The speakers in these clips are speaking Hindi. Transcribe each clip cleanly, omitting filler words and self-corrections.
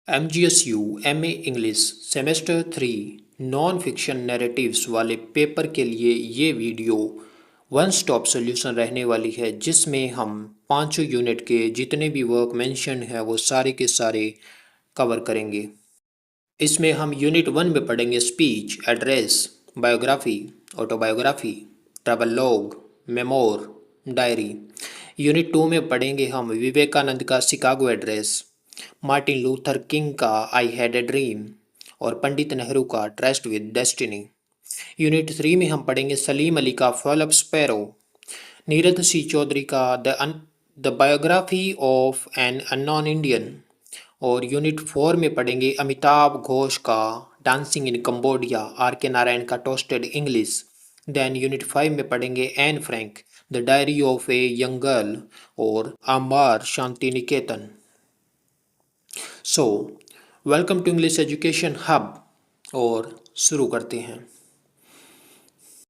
MGSU MA English semester 3 non fiction narratives वाले पेपर के लिए ये वीडियो वन स्टॉप सॉल्यूशन रहने वाली है, जिसमें हम पांचों यूनिट के जितने भी वर्क मेंशन हैं वो सारे के सारे कवर करेंगे। इसमें हम यूनिट 1 में पढ़ेंगे speech, address, biography, autobiography, travelogue, memoir, diary. Unit 2 में पढ़ेंगे हम विवेकानंद का Chicago address, Martin Luther king का आई हैड ए ड्रीम और पंडित नेहरू का ट्रस्ट विद डेस्टिनी। यूनिट 3 में हम पढ़ेंगे सलीम अली का फॉल ऑफ स्पैरो, नीरज सी चौधरी का the biography of an unknown Indian और यूनिट 4 में पढ़ेंगे अमिताभ घोष का डांसिंग इन कंबोडिया, आर के नारायण का टोस्टेड इंग्लिश। देन यूनिट 5 में पढ़ेंगे Anne Frank the diary of a young girl और Amar Shantiniketan. So welcome to English education hub और शुरू करते हैं।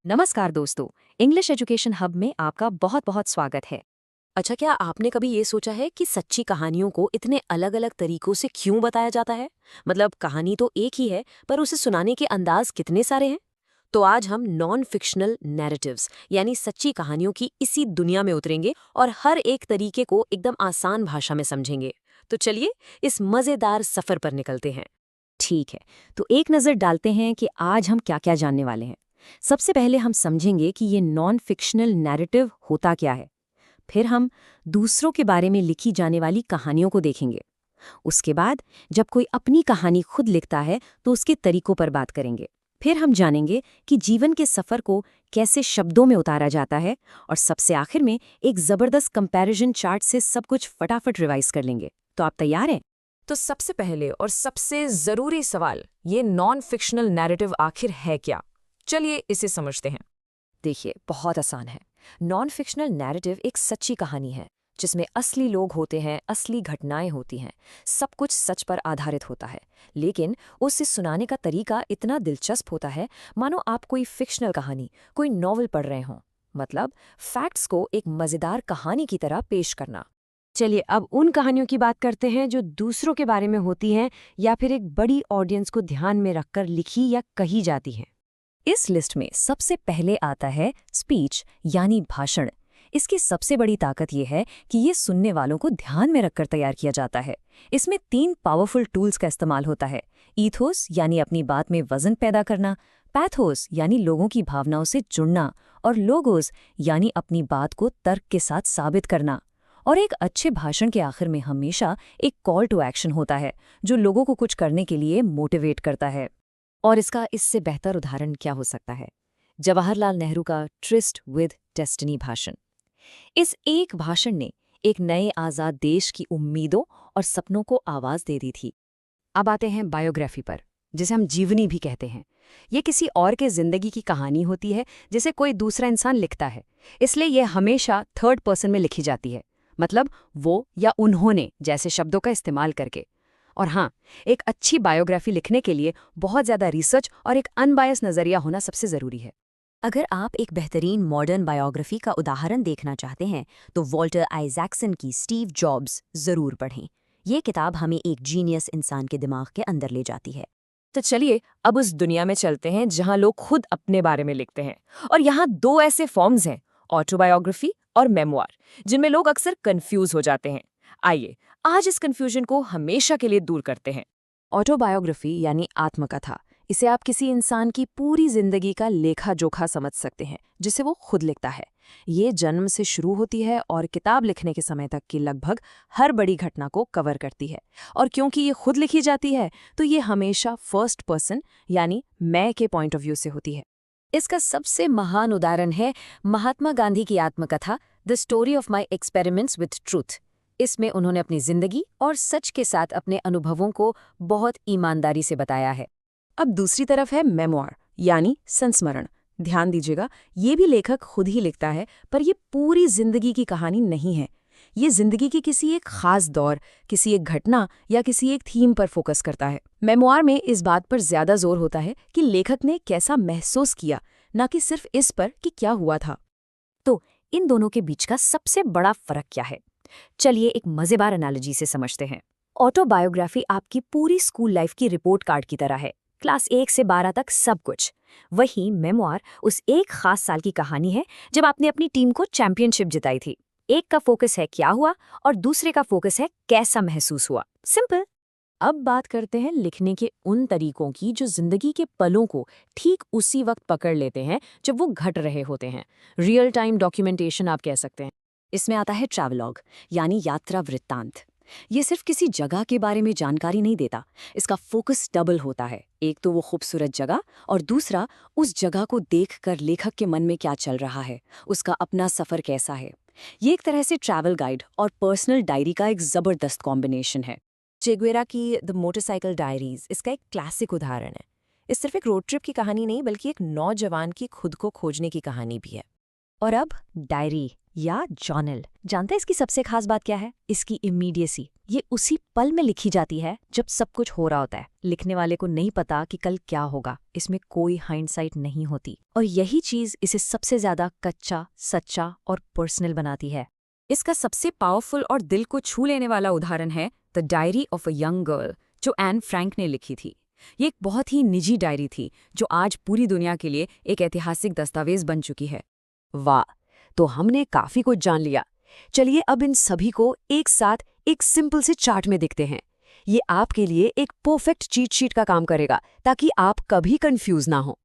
नमस्कार दोस्तों, इंग्लिश एजुकेशन हब में आपका बहुत बहुत स्वागत है। अच्छा, क्या आपने कभी ये सोचा है कि सच्ची कहानियों को इतने अलग अलग तरीकों से क्यों बताया जाता है? मतलब कहानी तो एक ही है, पर उसे सुनाने के अंदाज कितने सारे हैं। तो आज हम नॉन फिक्शनल नैरेटिव्स यानी सच्ची कहानियों की इसी दुनिया में उतरेंगे और हर एक तरीके को एकदम आसान भाषा में समझेंगे। तो चलिए इस मजेदार सफर पर निकलते हैं। ठीक है, तो एक नज़र डालते हैं कि आज हम क्या क्या जानने वाले हैं। सबसे पहले हम समझेंगे कि ये नॉन फिक्शनल नैरेटिव होता क्या है। फिर हम दूसरों के बारे में लिखी जाने वाली कहानियों को देखेंगे। उसके बाद जब कोई अपनी कहानी खुद लिखता है तो उसके तरीकों पर बात करेंगे। फिर हम जानेंगे कि जीवन के सफ़र को कैसे शब्दों में उतारा जाता है और सबसे आखिर में एक ज़बरदस्त कंपैरिजन चार्ट से सब कुछ फटाफट रिवाइज कर लेंगे। तो आप तैयार हैं? तो सबसे पहले और सबसे ज़रूरी सवाल, ये नॉन फिक्शनल नैरेटिव आखिर है क्या? चलिए इसे समझते हैं। देखिए, बहुत आसान है। नॉन फिक्शनल नैरेटिव एक सच्ची कहानी है जिसमें असली लोग होते हैं, असली घटनाएं होती हैं, सब कुछ सच पर आधारित होता है। लेकिन उसे सुनाने का तरीका इतना दिलचस्प होता है मानो आप कोई फिक्शनल कहानी, कोई नॉवल पढ़ रहे हों। मतलब फैक्ट्स को एक मज़ेदार कहानी की तरह पेश करना। चलिए अब उन कहानियों की बात करते हैं जो दूसरों के बारे में होती हैं या फिर एक बड़ी ऑडियंस को ध्यान में रखकर लिखी या कही जाती हैं। इस लिस्ट में सबसे पहले आता है स्पीच यानी भाषण। इसकी सबसे बड़ी ताकत यह है कि ये सुनने वालों को ध्यान में रखकर तैयार किया जाता है। इसमें 3 पावरफुल टूल्स का इस्तेमाल होता है। ईथोस यानी अपनी बात में वजन पैदा करना, पैथोस यानी लोगों की भावनाओं से जुड़ना और लोगोस यानी अपनी बात को तर्क के साथ साबित करना। और एक अच्छे भाषण के आखिर में हमेशा एक कॉल टू एक्शन होता है जो लोगों को कुछ करने के लिए मोटिवेट करता है। और इसका इससे बेहतर उदाहरण क्या हो सकता है? जवाहरलाल नेहरू का ट्रिस्ट विद डेस्टिनी भाषण। इस एक भाषण ने एक नए आज़ाद देश की उम्मीदों और सपनों को आवाज़ दे दी थी। अब आते हैं बायोग्राफी पर, जिसे हम जीवनी भी कहते हैं। ये किसी और के जिंदगी की कहानी होती है जिसे कोई दूसरा इंसान लिखता है, इसलिए यह हमेशा थर्ड पर्सन में लिखी जाती है। मतलब वो या उन्होंने जैसे शब्दों का इस्तेमाल करके। और हाँ, एक अच्छी बायोग्राफी लिखने के लिए बहुत ज़्यादा रिसर्च और एक अनबायस नज़रिया होना सबसे ज़रूरी है। अगर आप एक बेहतरीन मॉडर्न बायोग्राफी का उदाहरण देखना चाहते हैं तो वॉल्टर आइजैक्सन की स्टीव जॉब्स ज़रूर पढ़ें। ये किताब हमें एक जीनियस इंसान के दिमाग के अंदर ले जाती है। तो चलिए अब उस दुनिया में चलते हैं जहां लोग खुद अपने बारे में लिखते हैं। और यहाँ 2 ऐसे फॉर्म्स हैं, ऑटोबायोग्राफी और मेमोआर, जिनमें लोग अक्सर कंफ्यूज हो जाते हैं। आइए आज इस कंफ्यूजन को हमेशा के लिए दूर करते हैं। ऑटोबायोग्राफी यानी आत्मकथा, इसे आप किसी इंसान की पूरी जिंदगी का लेखा जोखा समझ सकते हैं जिसे वो खुद लिखता है। ये जन्म से शुरू होती है और किताब लिखने के समय तक की लगभग हर बड़ी घटना को कवर करती है। और क्योंकि ये खुद लिखी जाती है तो ये हमेशा फर्स्ट पर्सन यानी मैं के पॉइंट ऑफ व्यू से होती है। इसका सबसे महान उदाहरण है महात्मा गांधी की आत्मकथा the story of my experiments with truth. इसमें उन्होंने अपनी जिंदगी और सच के साथ अपने अनुभवों को बहुत ईमानदारी से बताया है। अब दूसरी तरफ है मेमोआर यानी संस्मरण। ध्यान दीजिएगा, ये भी लेखक खुद ही लिखता है, पर ये पूरी जिंदगी की कहानी नहीं है। ये जिंदगी के किसी एक खास दौर, किसी एक घटना या किसी एक थीम पर फोकस करता है। मेमोआर में इस बात पर ज्यादा जोर होता है कि लेखक ने कैसा महसूस किया, न कि सिर्फ इस पर कि क्या हुआ था। तो इन दोनों के बीच का सबसे बड़ा फर्क क्या है? चलिए एक मजेदार एनालॉजी से समझते हैं। ऑटोबायोग्राफी आपकी पूरी स्कूल लाइफ की रिपोर्ट कार्ड की तरह है, क्लास 1 से 12 तक सब कुछ। वहीं मेमोआर उस एक खास साल की कहानी है जब आपने अपनी टीम को चैंपियनशिप जिताई थी। एक का फोकस है क्या हुआ और दूसरे का फोकस है कैसा महसूस हुआ। सिंपल। अब बात करते हैं लिखने के उन तरीकों की जो जिंदगी के पलों को ठीक उसी वक्त पकड़ लेते हैं जब वो घट रहे होते हैं। रियल टाइम डॉक्यूमेंटेशन आप कह सकते हैं। इसमें आता है ट्रैवलॉग, यानी यात्रा वृत्तांत। ये सिर्फ किसी जगह के बारे में जानकारी नहीं देता, इसका फोकस डबल होता है। एक तो वो खूबसूरत जगह और दूसरा उस जगह को देखकर लेखक के मन में क्या चल रहा है, उसका अपना सफर कैसा है। ये एक तरह से ट्रैवल गाइड और पर्सनल डायरी का एक जबरदस्त कॉम्बिनेशन है। चेगुएरा की द मोटरसाइकिल डायरीज इसका एक क्लासिक उदाहरण है। इस सिर्फ एक रोड ट्रिप की कहानी नहीं बल्कि एक नौजवान की खुद को खोजने की कहानी भी है। और अब डायरी या जर्नल। जानते हैं इसकी सबसे खास बात क्या है? इसकी इमीडिएसी। ये उसी पल में लिखी जाती है जब सब कुछ हो रहा होता है। लिखने वाले को नहीं पता कि कल क्या होगा, इसमें कोई हाइंडसाइट नहीं होती। और यही चीज इसे सबसे ज्यादा कच्चा, सच्चा और पर्सनल बनाती है। इसका सबसे पावरफुल और दिल को छू लेने वाला उदाहरण है the diary of a young girl, जो एन फ्रैंक ने लिखी थी। ये एक बहुत ही निजी डायरी थी जो आज पूरी दुनिया के लिए एक ऐतिहासिक दस्तावेज बन चुकी है। वाह, तो हमने काफी कुछ जान लिया। चलिए अब इन सभी को एक साथ एक सिंपल से चार्ट में देखते हैं। ये आपके लिए एक परफेक्ट चीट शीट का काम करेगा ताकि आप कभी कंफ्यूज ना हो।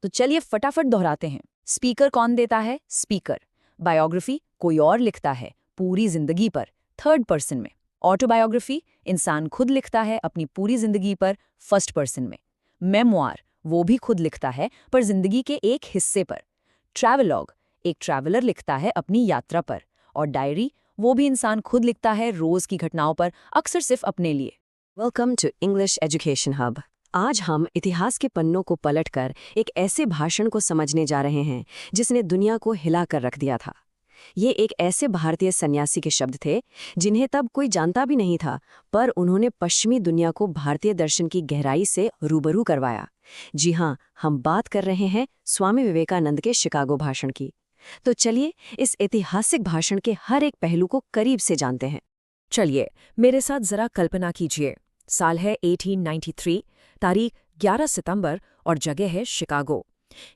तो चलिए फटाफट दोहराते हैं। स्पीकर कौन देता है? स्पीकर। बायोग्राफी कोई और लिखता है, पूरी जिंदगी पर, थर्ड पर्सन में। ऑटोबायोग्राफी इंसान खुद लिखता है अपनी पूरी जिंदगी पर, फर्स्ट पर्सन में। मेमोआर वो भी खुद लिखता है पर जिंदगी के एक हिस्से पर। ट्रैवलॉग एक ट्रैवलर लिखता है अपनी यात्रा पर। और डायरी वो भी इंसान खुद लिखता है रोज की घटनाओं पर, अक्सर सिर्फ अपने लिए। Welcome to English education hub. आज हम इतिहास के पन्नों को पलटकर एक ऐसे भाषण को समझने जा रहे हैं जिसने दुनिया को हिला कर रख दिया था। ये एक ऐसे भारतीय सन्यासी के शब्द थे जिन्हें तब कोई जानता भी नहीं था, पर उन्होंने पश्चिमी दुनिया को भारतीय दर्शन की गहराई से रूबरू करवाया। जी हाँ, हम बात कर रहे हैं स्वामी विवेकानंद के शिकागो भाषण की। तो चलिए इस ऐतिहासिक भाषण के हर एक पहलू को करीब से जानते हैं। चलिए मेरे साथ जरा कल्पना कीजिए। साल है 1893, तारीख 11 सितंबर और जगह है शिकागो।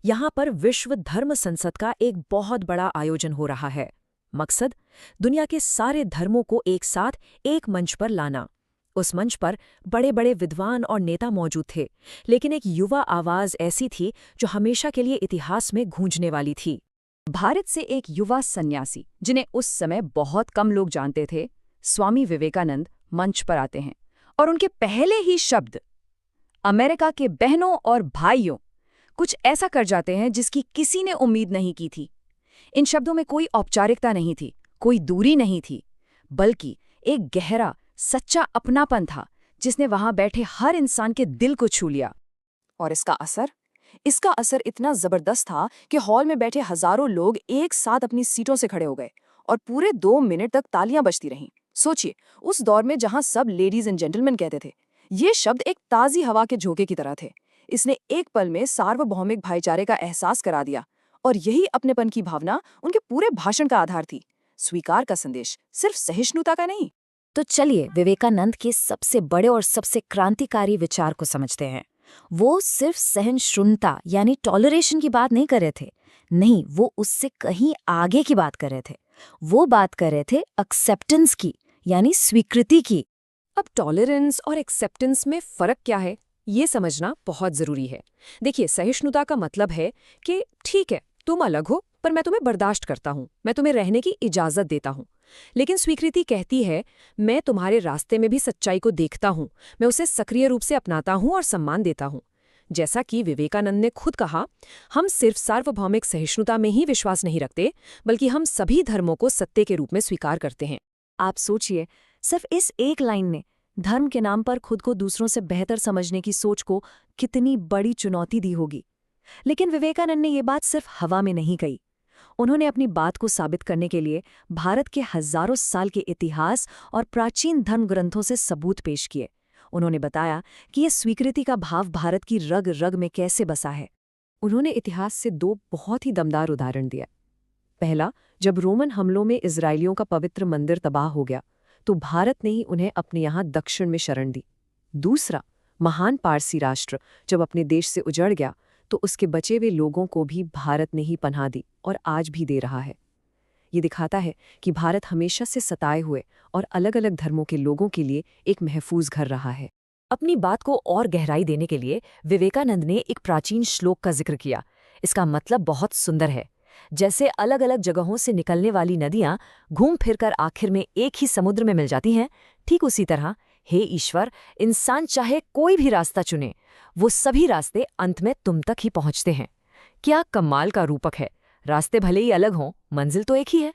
यहाँ पर विश्व धर्म संसद का एक बहुत बड़ा आयोजन हो रहा है। मकसद दुनिया के सारे धर्मों को एक साथ एक मंच पर लाना। उस मंच पर बड़े बड़े विद्वान और नेता मौजूद थे, लेकिन एक युवा आवाज ऐसी थी जो हमेशा के लिए इतिहास में गूंजने वाली थी। भारत से एक युवा सन्यासी जिन्हें उस समय बहुत कम लोग जानते थे, स्वामी विवेकानंद, मंच पर आते हैं और उनके पहले ही शब्द अमेरिका के बहनों और भाइयों कुछ ऐसा कर जाते हैं जिसकी किसी ने उम्मीद नहीं की थी। इन शब्दों में कोई औपचारिकता नहीं थी, कोई दूरी नहीं थी, बल्कि एक गहरा सच्चा अपनापन था जिसने वहां बैठे हर इंसान के दिल को छू लिया। और इसका असर इतना जबरदस्त था कि हॉल में बैठे हजारों लोग एक साथ अपनी सीटों से खड़े हो गए और पूरे 2 मिनट तक तालियां बजती रहीं। सोचिए, उस दौर में जहां सब लेडीज एंड जेंटलमैन कहते थे, ये शब्द एक ताजी हवा के झोंके की तरह थे। इसने एक पल में सार्वभौमिक भाईचारे का एहसास करा दिया और यही अपनेपन की भावना उनके पूरे भाषण का आधार थी। स्वीकार का संदेश, सिर्फ सहिष्णुता का नहीं। तो चलिए विवेकानंद के सबसे बड़े और सबसे क्रांतिकारी विचार को समझते हैं। वो सिर्फ सहिष्णुता यानी टॉलरेशन की बात नहीं कर रहे थे, नहीं, वो उससे कहीं आगे की बात कर रहे थे। वो बात कर रहे थे एक्सेप्टेंस की, यानी स्वीकृति की। अब टॉलरेंस और एक्सेप्टेंस में फर्क क्या है, ये समझना बहुत जरूरी है। देखिए, सहिष्णुता का मतलब है कि ठीक है, तुम अलग हो पर मैं तुम्हें बर्दाश्त करता हूं, मैं तुम्हें रहने की इजाजत देता हूं। लेकिन स्वीकृति कहती है, मैं तुम्हारे रास्ते में भी सच्चाई को देखता हूं, मैं उसे सक्रिय रूप से अपनाता हूं और सम्मान देता हूं। जैसा कि विवेकानंद ने खुद कहा, हम सिर्फ सार्वभौमिक सहिष्णुता में ही विश्वास नहीं रखते, बल्कि हम सभी धर्मों को सत्य के रूप में स्वीकार करते हैं। आप सोचिए, सिर्फ इस एक लाइन ने धर्म के नाम पर खुद को दूसरों से बेहतर समझने की सोच को कितनी बड़ी चुनौती दी होगी। लेकिन विवेकानंद ने ये बात सिर्फ हवा में नहीं कही। उन्होंने अपनी बात को साबित करने के लिए भारत के हजारों साल के इतिहास और प्राचीन धर्म ग्रंथों से सबूत पेश किए। उन्होंने बताया कि यह स्वीकृति का भाव भारत की रग रग में कैसे बसा है। उन्होंने इतिहास से 2 बहुत ही दमदार उदाहरण दिए। पहला, जब रोमन हमलों में इजरायलियों का पवित्र मंदिर तबाह हो गया, तो भारत ने ही उन्हें अपने यहाँ दक्षिण में शरण दी। दूसरा, महान पारसी राष्ट्र जब अपने देश से उजड़ गया तो उसके बचे हुए लोगों को भी भारत ने ही पनाह दी और आज भी दे रहा है। ये दिखाता है कि भारत हमेशा से सताए हुए और अलग-अलग धर्मों के लोगों के लिए एक महफूज घर रहा है। अपनी बात को और गहराई देने के लिए विवेकानंद ने एक प्राचीन श्लोक का जिक्र किया। इसका मतलब बहुत सुंदर है। जैसे अलग अलग जगहों से निकलने वाली नदियां घूम फिरकर आखिर में एक ही समुद्र में मिल जाती हैं, ठीक उसी तरह हे ईश्वर, इंसान चाहे कोई भी रास्ता चुने, वो सभी रास्ते अंत में तुम तक ही पहुंचते हैं। क्या कमाल का रूपक है। रास्ते भले ही अलग हों, मंजिल तो एक ही है।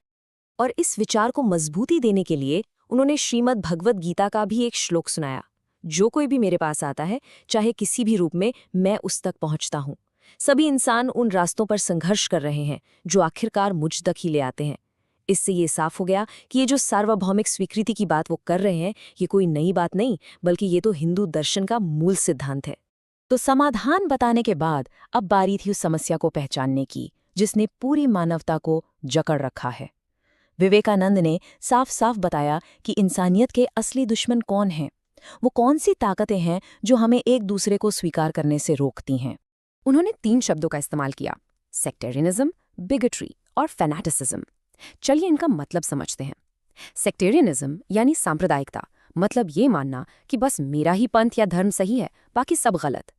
और इस विचार को मजबूती देने के लिए उन्होंने श्रीमद् भगवद गीता का भी एक श्लोक सुनाया। जो कोई भी मेरे पास आता है, चाहे किसी भी रूप में, मैं उस तक पहुंचता हूं। सभी इंसान उन रास्तों पर संघर्ष कर रहे हैं जो आखिरकार मुझ तक ही ले आते हैं। इससे ये साफ हो गया कि ये जो सार्वभौमिक स्वीकृति की बात वो कर रहे हैं, ये कोई नई बात नहीं, बल्कि ये तो हिंदू दर्शन का मूल सिद्धांत है। तो समाधान बताने के बाद अब बारी थी उस समस्या को पहचानने की जिसने पूरी मानवता को जकड़ रखा है। विवेकानंद ने साफ साफ बताया कि इंसानियत के असली दुश्मन कौन हैं, वो कौन सी ताकतें हैं जो हमें एक दूसरे को स्वीकार करने से रोकती हैं। उन्होंने 3 शब्दों का इस्तेमाल किया: सेक्टेरियनिज्म, बिगेट्री और फैनाटिसिज्म। चलिए इनका मतलब समझते हैं। सेक्टेरियनिज्म यानी सांप्रदायिकता, मतलब ये मानना कि बस मेरा ही पंथ या धर्म सही है, बाकी सब गलत।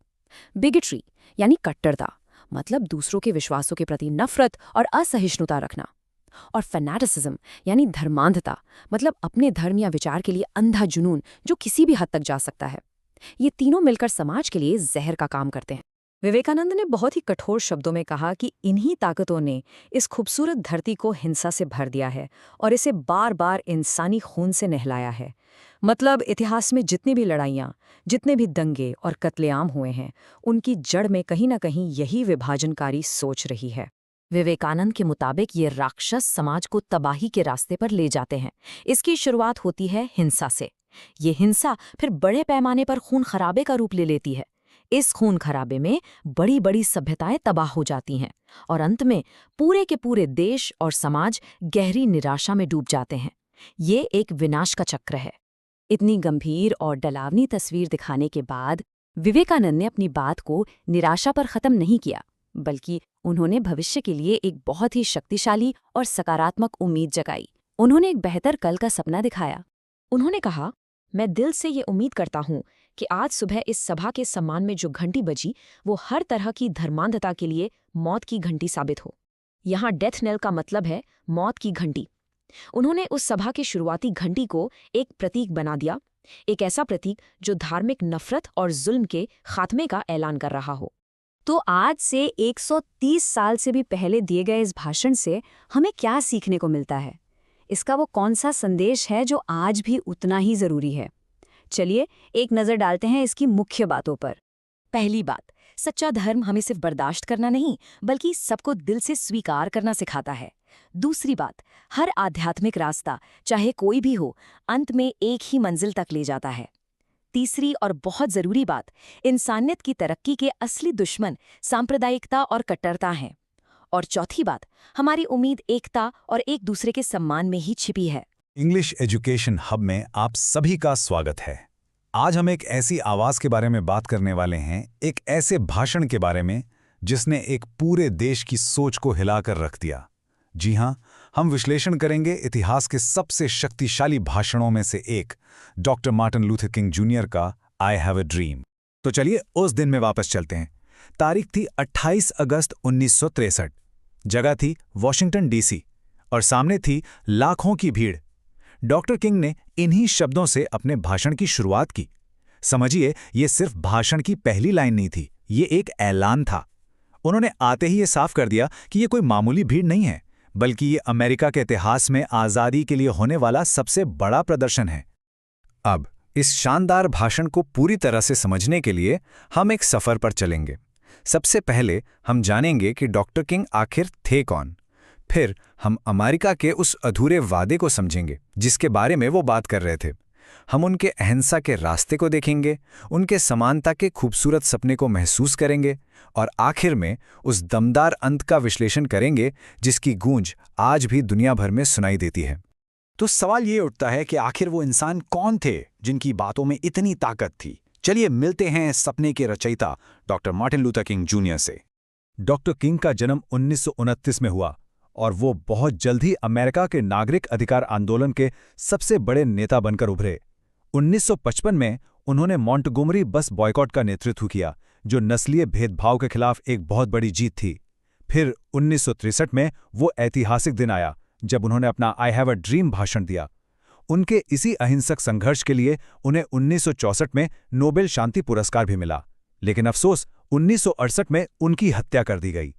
बिगेट्री यानी कट्टरता, मतलब दूसरों के विश्वासों के प्रति नफरत और असहिष्णुता रखना। और फैनाटिसिज्म यानी धर्मांधता, मतलब अपने धर्म या विचार के लिए अंधा जुनून जो किसी भी हद तक जा सकता है। ये तीनों मिलकर समाज के लिए जहर का काम करते हैं। विवेकानंद ने बहुत ही कठोर शब्दों में कहा कि इन्हीं ताकतों ने इस खूबसूरत धरती को हिंसा से भर दिया है और इसे बार बार इंसानी खून से नहलाया है। मतलब इतिहास में जितनी भी लड़ाइयाँ, जितने भी दंगे और कत्लेआम हुए हैं, उनकी जड़ में कहीं न कहीं यही विभाजनकारी सोच रही है। विवेकानंद के मुताबिक ये राक्षस समाज को तबाही के रास्ते पर ले जाते हैं। इसकी शुरुआत होती है हिंसा से। ये हिंसा फिर बड़े पैमाने पर खून खराबे का रूप ले लेती है। इस खून खराबे में बड़ी बड़ी सभ्यताएं तबाह हो जाती हैं और अंत में पूरे के पूरे देश और समाज गहरी निराशा में डूब जाते हैं। ये एक विनाश का चक्र है। इतनी गंभीर और डरावनी तस्वीर दिखाने के बाद विवेकानंद ने अपनी बात को निराशा पर खत्म नहीं किया, बल्कि उन्होंने भविष्य के लिए एक बहुत ही शक्तिशाली और सकारात्मक उम्मीद जगाई। उन्होंने एक बेहतर कल का सपना दिखाया। उन्होंने कहा, मैं दिल से ये उम्मीद करता हूँ कि आज सुबह इस सभा के सम्मान में जो घंटी बजी, वो हर तरह की धर्मांधता के लिए मौत की घंटी साबित हो। यहाँ डेथ नेल का मतलब है मौत की घंटी। उन्होंने उस सभा की शुरुआती घंटी को एक प्रतीक बना दिया, एक ऐसा प्रतीक जो धार्मिक नफरत और जुल्म के खात्मे का ऐलान कर रहा हो। तो आज से 130 साल से भी पहले दिए गए इस भाषण से हमें क्या सीखने को मिलता है? इसका वो कौन सा संदेश है जो आज भी उतना ही जरूरी है? चलिए एक नज़र डालते हैं इसकी मुख्य बातों पर। पहली बात, सच्चा धर्म हमें सिर्फ बर्दाश्त करना नहीं, बल्कि सबको दिल से स्वीकार करना सिखाता है। दूसरी बात, हर आध्यात्मिक रास्ता, चाहे कोई भी हो, अंत में एक ही मंजिल तक ले जाता है। तीसरी और बहुत जरूरी बात, इंसानियत की तरक्की के असली दुश्मन सांप्रदायिकता और कट्टरता हैं। और चौथी बात, हमारी उम्मीद एकता और एक दूसरे के सम्मान में ही छिपी है। इंग्लिश एजुकेशन हब में आप सभी का स्वागत है। आज हम एक ऐसी आवाज के बारे में बात करने वाले हैं, एक ऐसे भाषण के बारे में जिसने एक पूरे देश की सोच को हिलाकर रख दिया। जी हां, हम विश्लेषण करेंगे इतिहास के सबसे शक्तिशाली भाषणों में से एक, doctor Martin Luther king junior का आई हैव अ ड्रीम। तो चलिए उस दिन में वापस चलते हैं। तारीख थी 28 अगस्त 1963। जगह थी वॉशिंगटन डीसी और सामने थी लाखों की भीड़। डॉक्टर किंग ने इन्हीं शब्दों से अपने भाषण की शुरुआत की। समझिए, ये सिर्फ भाषण की पहली लाइन नहीं थी, ये एक ऐलान था। उन्होंने आते ही ये साफ कर दिया कि ये कोई मामूली भीड़ नहीं है, बल्कि ये अमेरिका के इतिहास में आज़ादी के लिए होने वाला सबसे बड़ा प्रदर्शन है। अब इस शानदार भाषण को पूरी तरह से समझने के लिए हम एक सफ़र पर चलेंगे। सबसे पहले हम जानेंगे कि डॉक्टर किंग आखिर थे कौन। फिर हम अमेरिका के उस अधूरे वादे को समझेंगे जिसके बारे में वो बात कर रहे थे। हम उनके अहिंसा के रास्ते को देखेंगे, उनके समानता के खूबसूरत सपने को महसूस करेंगे और आखिर में उस दमदार अंत का विश्लेषण करेंगे जिसकी गूंज आज भी दुनिया भर में सुनाई देती है। तो सवाल ये उठता है कि आखिर वो इंसान कौन थे जिनकी बातों में इतनी ताकत थी। चलिए मिलते हैं सपने के रचयिता doctor Martin Luther king junior से। डॉक्टर किंग का जन्म 1929 में हुआ और वो बहुत जल्द ही अमेरिका के नागरिक अधिकार आंदोलन के सबसे बड़े नेता बनकर उभरे। 1955 में उन्होंने मॉन्टगोमरी बस बॉयकॉट का नेतृत्व किया, जो नस्लीय भेदभाव के खिलाफ एक बहुत बड़ी जीत थी। फिर 1963 में वो ऐतिहासिक दिन आया जब उन्होंने अपना आई हैव अ ड्रीम भाषण दिया। उनके इसी अहिंसक संघर्ष के लिए उन्हें 1964 में नोबेल शांति पुरस्कार भी मिला, लेकिन अफसोस 1968 में उनकी हत्या कर दी गई।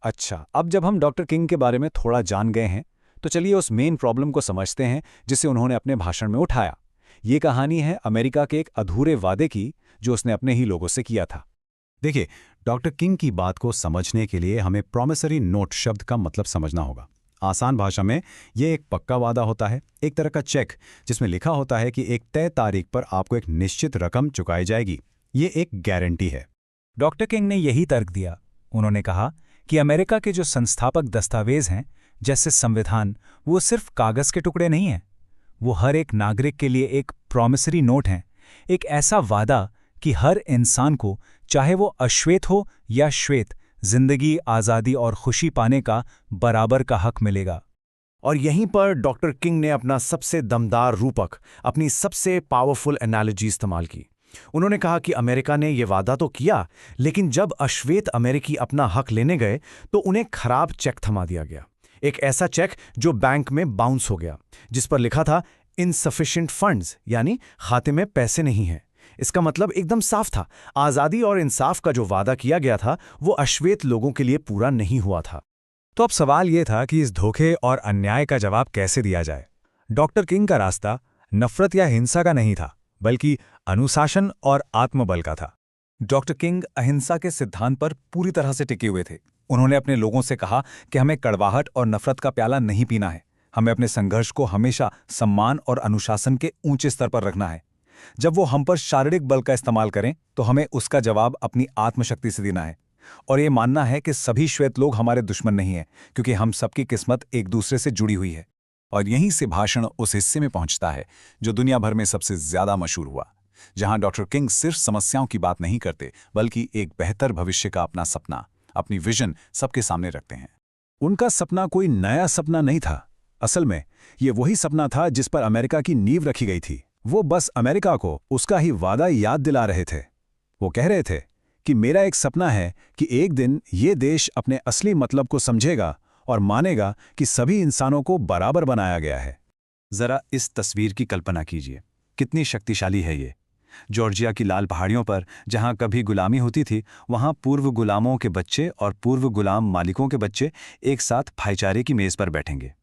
अच्छा, अब जब हम डॉक्टर किंग के बारे में थोड़ा जान गए हैं, तो चलिए उस मेन प्रॉब्लम को समझते हैं जिसे उन्होंने अपने भाषण में उठाया। ये कहानी है अमेरिका के एक अधूरे वादे की जो उसने अपने ही लोगों से किया था। देखिए, डॉक्टर किंग की बात को समझने के लिए हमें प्रॉमिसरी नोट शब्द का मतलब समझना होगा। आसान भाषा में ये एक पक्का वादा होता है, एक तरह का चेक जिसमें लिखा होता है कि एक तय तारीख पर आपको एक निश्चित रकम चुकाई जाएगी। ये एक गारंटी है। डॉक्टर किंग ने यही तर्क दिया। उन्होंने कहा कि अमेरिका के जो संस्थापक दस्तावेज हैं, जैसे संविधान, वो सिर्फ कागज के टुकड़े नहीं हैं। वो हर एक नागरिक के लिए एक प्रॉमिसरी नोट हैं, एक ऐसा वादा कि हर इंसान को, चाहे वो अश्वेत हो या श्वेत, जिंदगी, आज़ादी और खुशी पाने का बराबर का हक मिलेगा। और यहीं पर डॉक्टर किंग ने अपना सबसे दमदार रूपक, अपनी सबसे पावरफुल एनालॉजी इस्तेमाल की। उन्होंने कहा कि अमेरिका ने यह वादा तो किया, लेकिन जब अश्वेत अमेरिकी अपना हक लेने गए तो उन्हें खराब चेक थमा दिया गया। एक ऐसा चेक जो बैंक में बाउंस हो गया, जिस पर लिखा था इनसफिशिएंट फंड्स, यानी खाते में पैसे नहीं हैं। इसका मतलब एकदम साफ था, आज़ादी और इंसाफ का जो वादा किया गया था वो अश्वेत लोगों के लिए पूरा नहीं हुआ था। तो अब सवाल ये था कि इस धोखे और अन्याय का जवाब कैसे दिया जाए। डॉक्टर किंग का रास्ता नफरत या हिंसा का नहीं था, बल्कि अनुशासन और आत्मबल का था। डॉक्टर किंग अहिंसा के सिद्धांत पर पूरी तरह से टिके हुए थे। उन्होंने अपने लोगों से कहा कि हमें कड़वाहट और नफरत का प्याला नहीं पीना है। हमें अपने संघर्ष को हमेशा सम्मान और अनुशासन के ऊंचे स्तर पर रखना है। जब वो हम पर शारीरिक बल का इस्तेमाल करें तो हमें उसका जवाब अपनी आत्मशक्ति से देना है, और ये मानना है कि सभी श्वेत लोग हमारे दुश्मन नहीं हैं, क्योंकि हम सबकी किस्मत एक दूसरे से जुड़ी हुई है। और यहीं से भाषण उस हिस्से में पहुंचता है जो दुनिया भर में सबसे ज्यादा मशहूर हुआ, जहां डॉक्टर किंग सिर्फ समस्याओं की बात नहीं करते, बल्कि एक बेहतर भविष्य का अपना सपना, अपनी विजन सबके सामने रखते हैं। उनका सपना कोई नया सपना नहीं था। असल में ये वही सपना था जिस पर अमेरिका की नींव रखी गई थी। वो बस अमेरिका को उसका ही वादा याद दिला रहे थे। वो कह रहे थे कि मेरा एक सपना है कि एक दिन ये देश अपने असली मतलब को समझेगा और मानेगा कि सभी इंसानों को बराबर बनाया गया है। जरा इस तस्वीर की कल्पना कीजिए, कितनी शक्तिशाली है ये। जॉर्जिया की लाल पहाड़ियों पर जहां कभी गुलामी होती थी, वहां पूर्व गुलामों के बच्चे और पूर्व गुलाम मालिकों के बच्चे एक साथ भाईचारे की मेज पर बैठेंगे।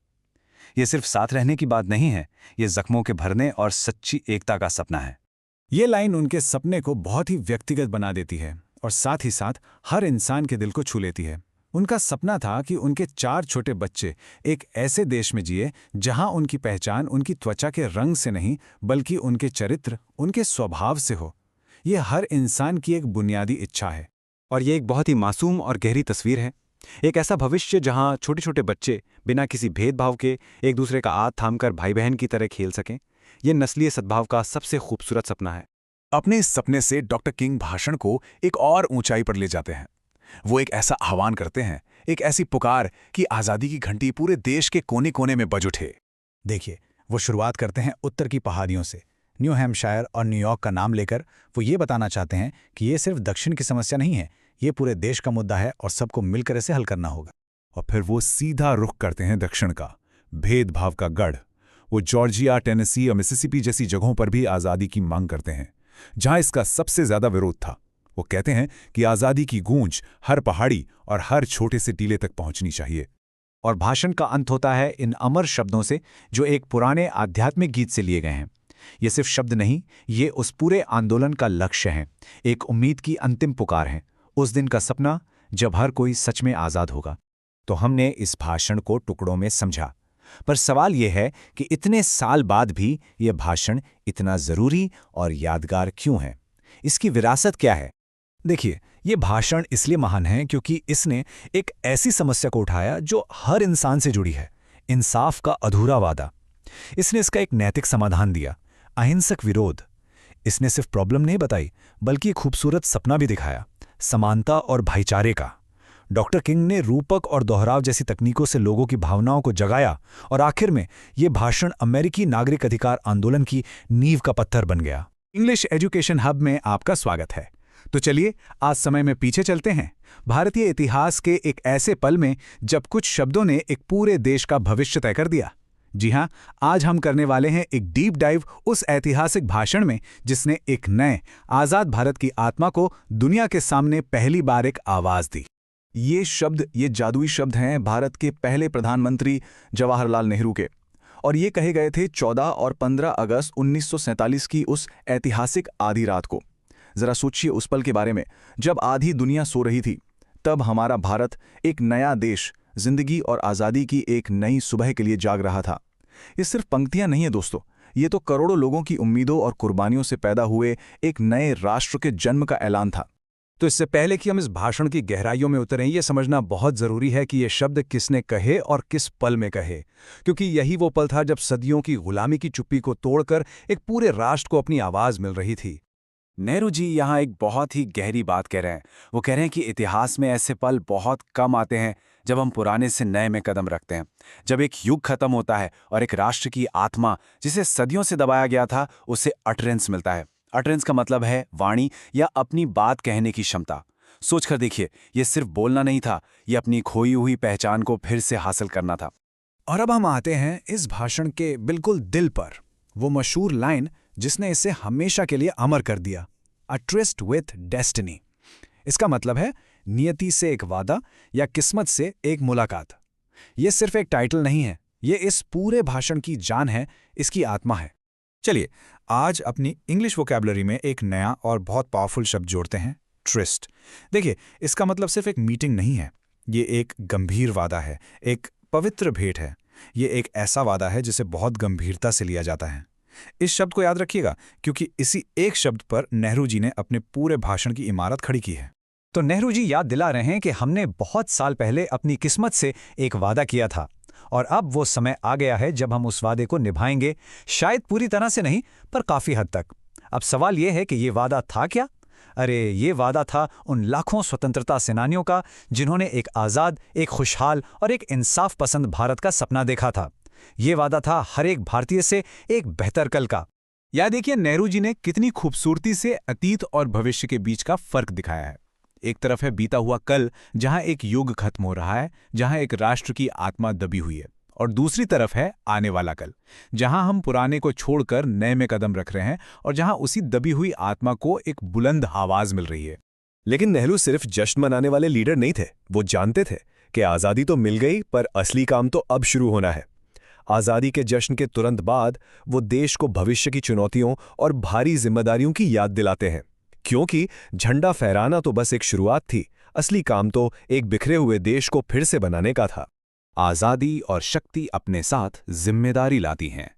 ये सिर्फ साथ रहने की बात नहीं है, ये जख्मों के भरने और सच्ची एकता का सपना है। ये लाइन उनके सपने को बहुत ही व्यक्तिगत बना देती है और साथ ही साथ हर इंसान के दिल को छू लेती है। उनका सपना था कि उनके 4 छोटे बच्चे एक ऐसे देश में जिए जहां उनकी पहचान उनकी त्वचा के रंग से नहीं, बल्कि उनके चरित्र, उनके स्वभाव से हो। ये हर इंसान की एक बुनियादी इच्छा है, और ये एक बहुत ही मासूम और गहरी तस्वीर है। एक ऐसा भविष्य जहां छोटे छोटे बच्चे बिना किसी भेदभाव के एक दूसरे का हाथ थामकर भाई बहन की तरह खेल सकें। ये नस्लीय सद्भाव का सबसे खूबसूरत सपना है। अपने इस सपने से डॉक्टर किंग भाषण को एक और ऊंचाई पर ले जाते हैं। वो एक ऐसा आह्वान करते हैं, एक ऐसी पुकार कि आज़ादी की घंटी पूरे देश के कोने कोने में बज उठे। देखिए, वो शुरुआत करते हैं उत्तर की पहाड़ियों से। न्यू हैम्पशायर और न्यूयॉर्क का नाम लेकर वो ये बताना चाहते हैं कि ये सिर्फ दक्षिण की समस्या नहीं है, ये पूरे देश का मुद्दा है और सबको मिलकर इसे हल करना होगा। और फिर वो सीधा रुख करते हैं दक्षिण का, भेदभाव का गढ़। वो जॉर्जिया, टेनेसी और मिसिसिपी जैसी जगहों पर भी आज़ादी की मांग करते हैं, जहां इसका सबसे ज्यादा विरोध था। वो कहते हैं कि आज़ादी की गूंज हर पहाड़ी और हर छोटे से टीले तक पहुंचनी चाहिए। और भाषण का अंत होता है इन अमर शब्दों से, जो एक पुराने आध्यात्मिक गीत से लिए गए हैं। ये सिर्फ शब्द नहीं, ये उस पूरे आंदोलन का लक्ष्य है, एक उम्मीद की अंतिम पुकार है, उस दिन का सपना जब हर कोई सच में आज़ाद होगा। तो हमने इस भाषण को टुकड़ों में समझा, पर सवाल यह है कि इतने साल बाद भी यह भाषण इतना ज़रूरी और यादगार क्यों है? इसकी विरासत क्या है? देखिए, ये भाषण इसलिए महान है क्योंकि इसने एक ऐसी समस्या को उठाया जो हर इंसान से जुड़ी है, इंसाफ का अधूरा वादा। इसने इसका एक नैतिक समाधान दिया, अहिंसक विरोध। इसने सिर्फ प्रॉब्लम नहीं बताई, बल्कि एक खूबसूरत सपना भी दिखाया, समानता और भाईचारे का। डॉक्टर किंग ने रूपक और दोहराव जैसी तकनीकों से लोगों की भावनाओं को जगाया और आखिर में ये भाषण अमेरिकी नागरिक अधिकार आंदोलन की नींव का पत्थर बन गया। इंग्लिश एजुकेशन हब में आपका स्वागत है। तो चलिए आज समय में पीछे चलते हैं, भारतीय इतिहास के एक ऐसे पल में जब कुछ शब्दों ने एक पूरे देश का भविष्य तय कर दिया। जी हां, आज हम करने वाले हैं एक डीप डाइव उस ऐतिहासिक भाषण में जिसने एक नए आज़ाद भारत की आत्मा को दुनिया के सामने पहली बार एक आवाज़ दी। ये शब्द, ये जादुई शब्द हैं भारत के पहले प्रधानमंत्री जवाहरलाल नेहरू के, और ये कहे गए थे 14 और 15 अगस्त 1947 की उस ऐतिहासिक आधी रात को। जरा सोचिए उस पल के बारे में, जब आधी दुनिया सो रही थी, तब हमारा भारत, एक नया देश, जिंदगी और आज़ादी की एक नई सुबह के लिए जाग रहा था। ये सिर्फ पंक्तियां नहीं है दोस्तों, ये तो करोड़ों लोगों की उम्मीदों और कुर्बानियों से पैदा हुए एक नए राष्ट्र के जन्म का ऐलान था। तो इससे पहले कि हम इस भाषण की गहराइयों में उतरें, ये समझना बहुत जरूरी है कि ये शब्द किसने कहे और किस पल में कहे, क्योंकि यही वो पल था जब सदियों की गुलामी की चुप्पी को तोड़कर एक पूरे राष्ट्र को अपनी आवाज मिल रही थी। नेहरू जी यहाँ एक बहुत ही गहरी बात कह रहे हैं। वो कह रहे हैं कि इतिहास में ऐसे पल बहुत कम आते हैं जब हम पुराने से नए में कदम रखते हैं, जब एक युग खत्म होता है और एक राष्ट्र की आत्मा, जिसे सदियों से दबाया गया था, उसे अटरेंस मिलता है। अटरेंस का मतलब है वाणी या अपनी बात कहने की क्षमता। सोचकर देखिए, ये सिर्फ बोलना नहीं था, ये अपनी खोई हुई पहचान को फिर से हासिल करना था। और अब हम आते हैं इस भाषण के बिल्कुल दिल पर, वो मशहूर लाइन जिसने इसे हमेशा के लिए अमर कर दिया, अ ट्रिस्ट विथ डेस्टिनी। इसका मतलब है नियति से एक वादा या किस्मत से एक मुलाकात। ये सिर्फ एक टाइटल नहीं है, ये इस पूरे भाषण की जान है, इसकी आत्मा है। चलिए आज अपनी इंग्लिश वोकैबुलरी में एक नया और बहुत पावरफुल शब्द जोड़ते हैं, ट्रिस्ट। देखिए, इसका मतलब सिर्फ एक मीटिंग नहीं है, ये एक गंभीर वादा है, एक पवित्र भेंट है। ये एक ऐसा वादा है जिसे बहुत गंभीरता से लिया जाता है। इस शब्द को याद रखिएगा, क्योंकि इसी एक शब्द पर नेहरू जी ने अपने पूरे भाषण की इमारत खड़ी की है। तो नेहरू जी याद दिला रहे हैं कि हमने बहुत साल पहले अपनी किस्मत से एक वादा किया था और अब वो समय आ गया है जब हम उस वादे को निभाएंगे, शायद पूरी तरह से नहीं, पर काफी हद तक। अब सवाल ये है कि ये वादा था क्या? अरे ये वादा था उन लाखों स्वतंत्रता सेनानियों का जिन्होंने एक आज़ाद, एक खुशहाल और एक इंसाफ पसंद भारत का सपना देखा था। ये वादा था हर एक भारतीय से एक बेहतर कल का। या देखिए नेहरू जी ने कितनी खूबसूरती से अतीत और भविष्य के बीच का फर्क दिखाया है। एक तरफ है बीता हुआ कल, जहां एक युग खत्म हो रहा है, जहां एक राष्ट्र की आत्मा दबी हुई है, और दूसरी तरफ है आने वाला कल, जहां हम पुराने को छोड़कर नए में कदम रख रहे हैं और जहां उसी दबी हुई आत्मा को एक बुलंद आवाज मिल रही है। लेकिन नेहरू सिर्फ जश्न मनाने वाले लीडर नहीं थे। वो जानते थे कि आज़ादी तो मिल गई, पर असली काम तो अब शुरू होना है। आज़ादी के जश्न के तुरंत बाद वो देश को भविष्य की चुनौतियों और भारी जिम्मेदारियों की याद दिलाते हैं, क्योंकि झंडा फहराना तो बस एक शुरुआत थी, असली काम तो एक बिखरे हुए देश को फिर से बनाने का था। आज़ादी और शक्ति अपने साथ जिम्मेदारी लाती हैं।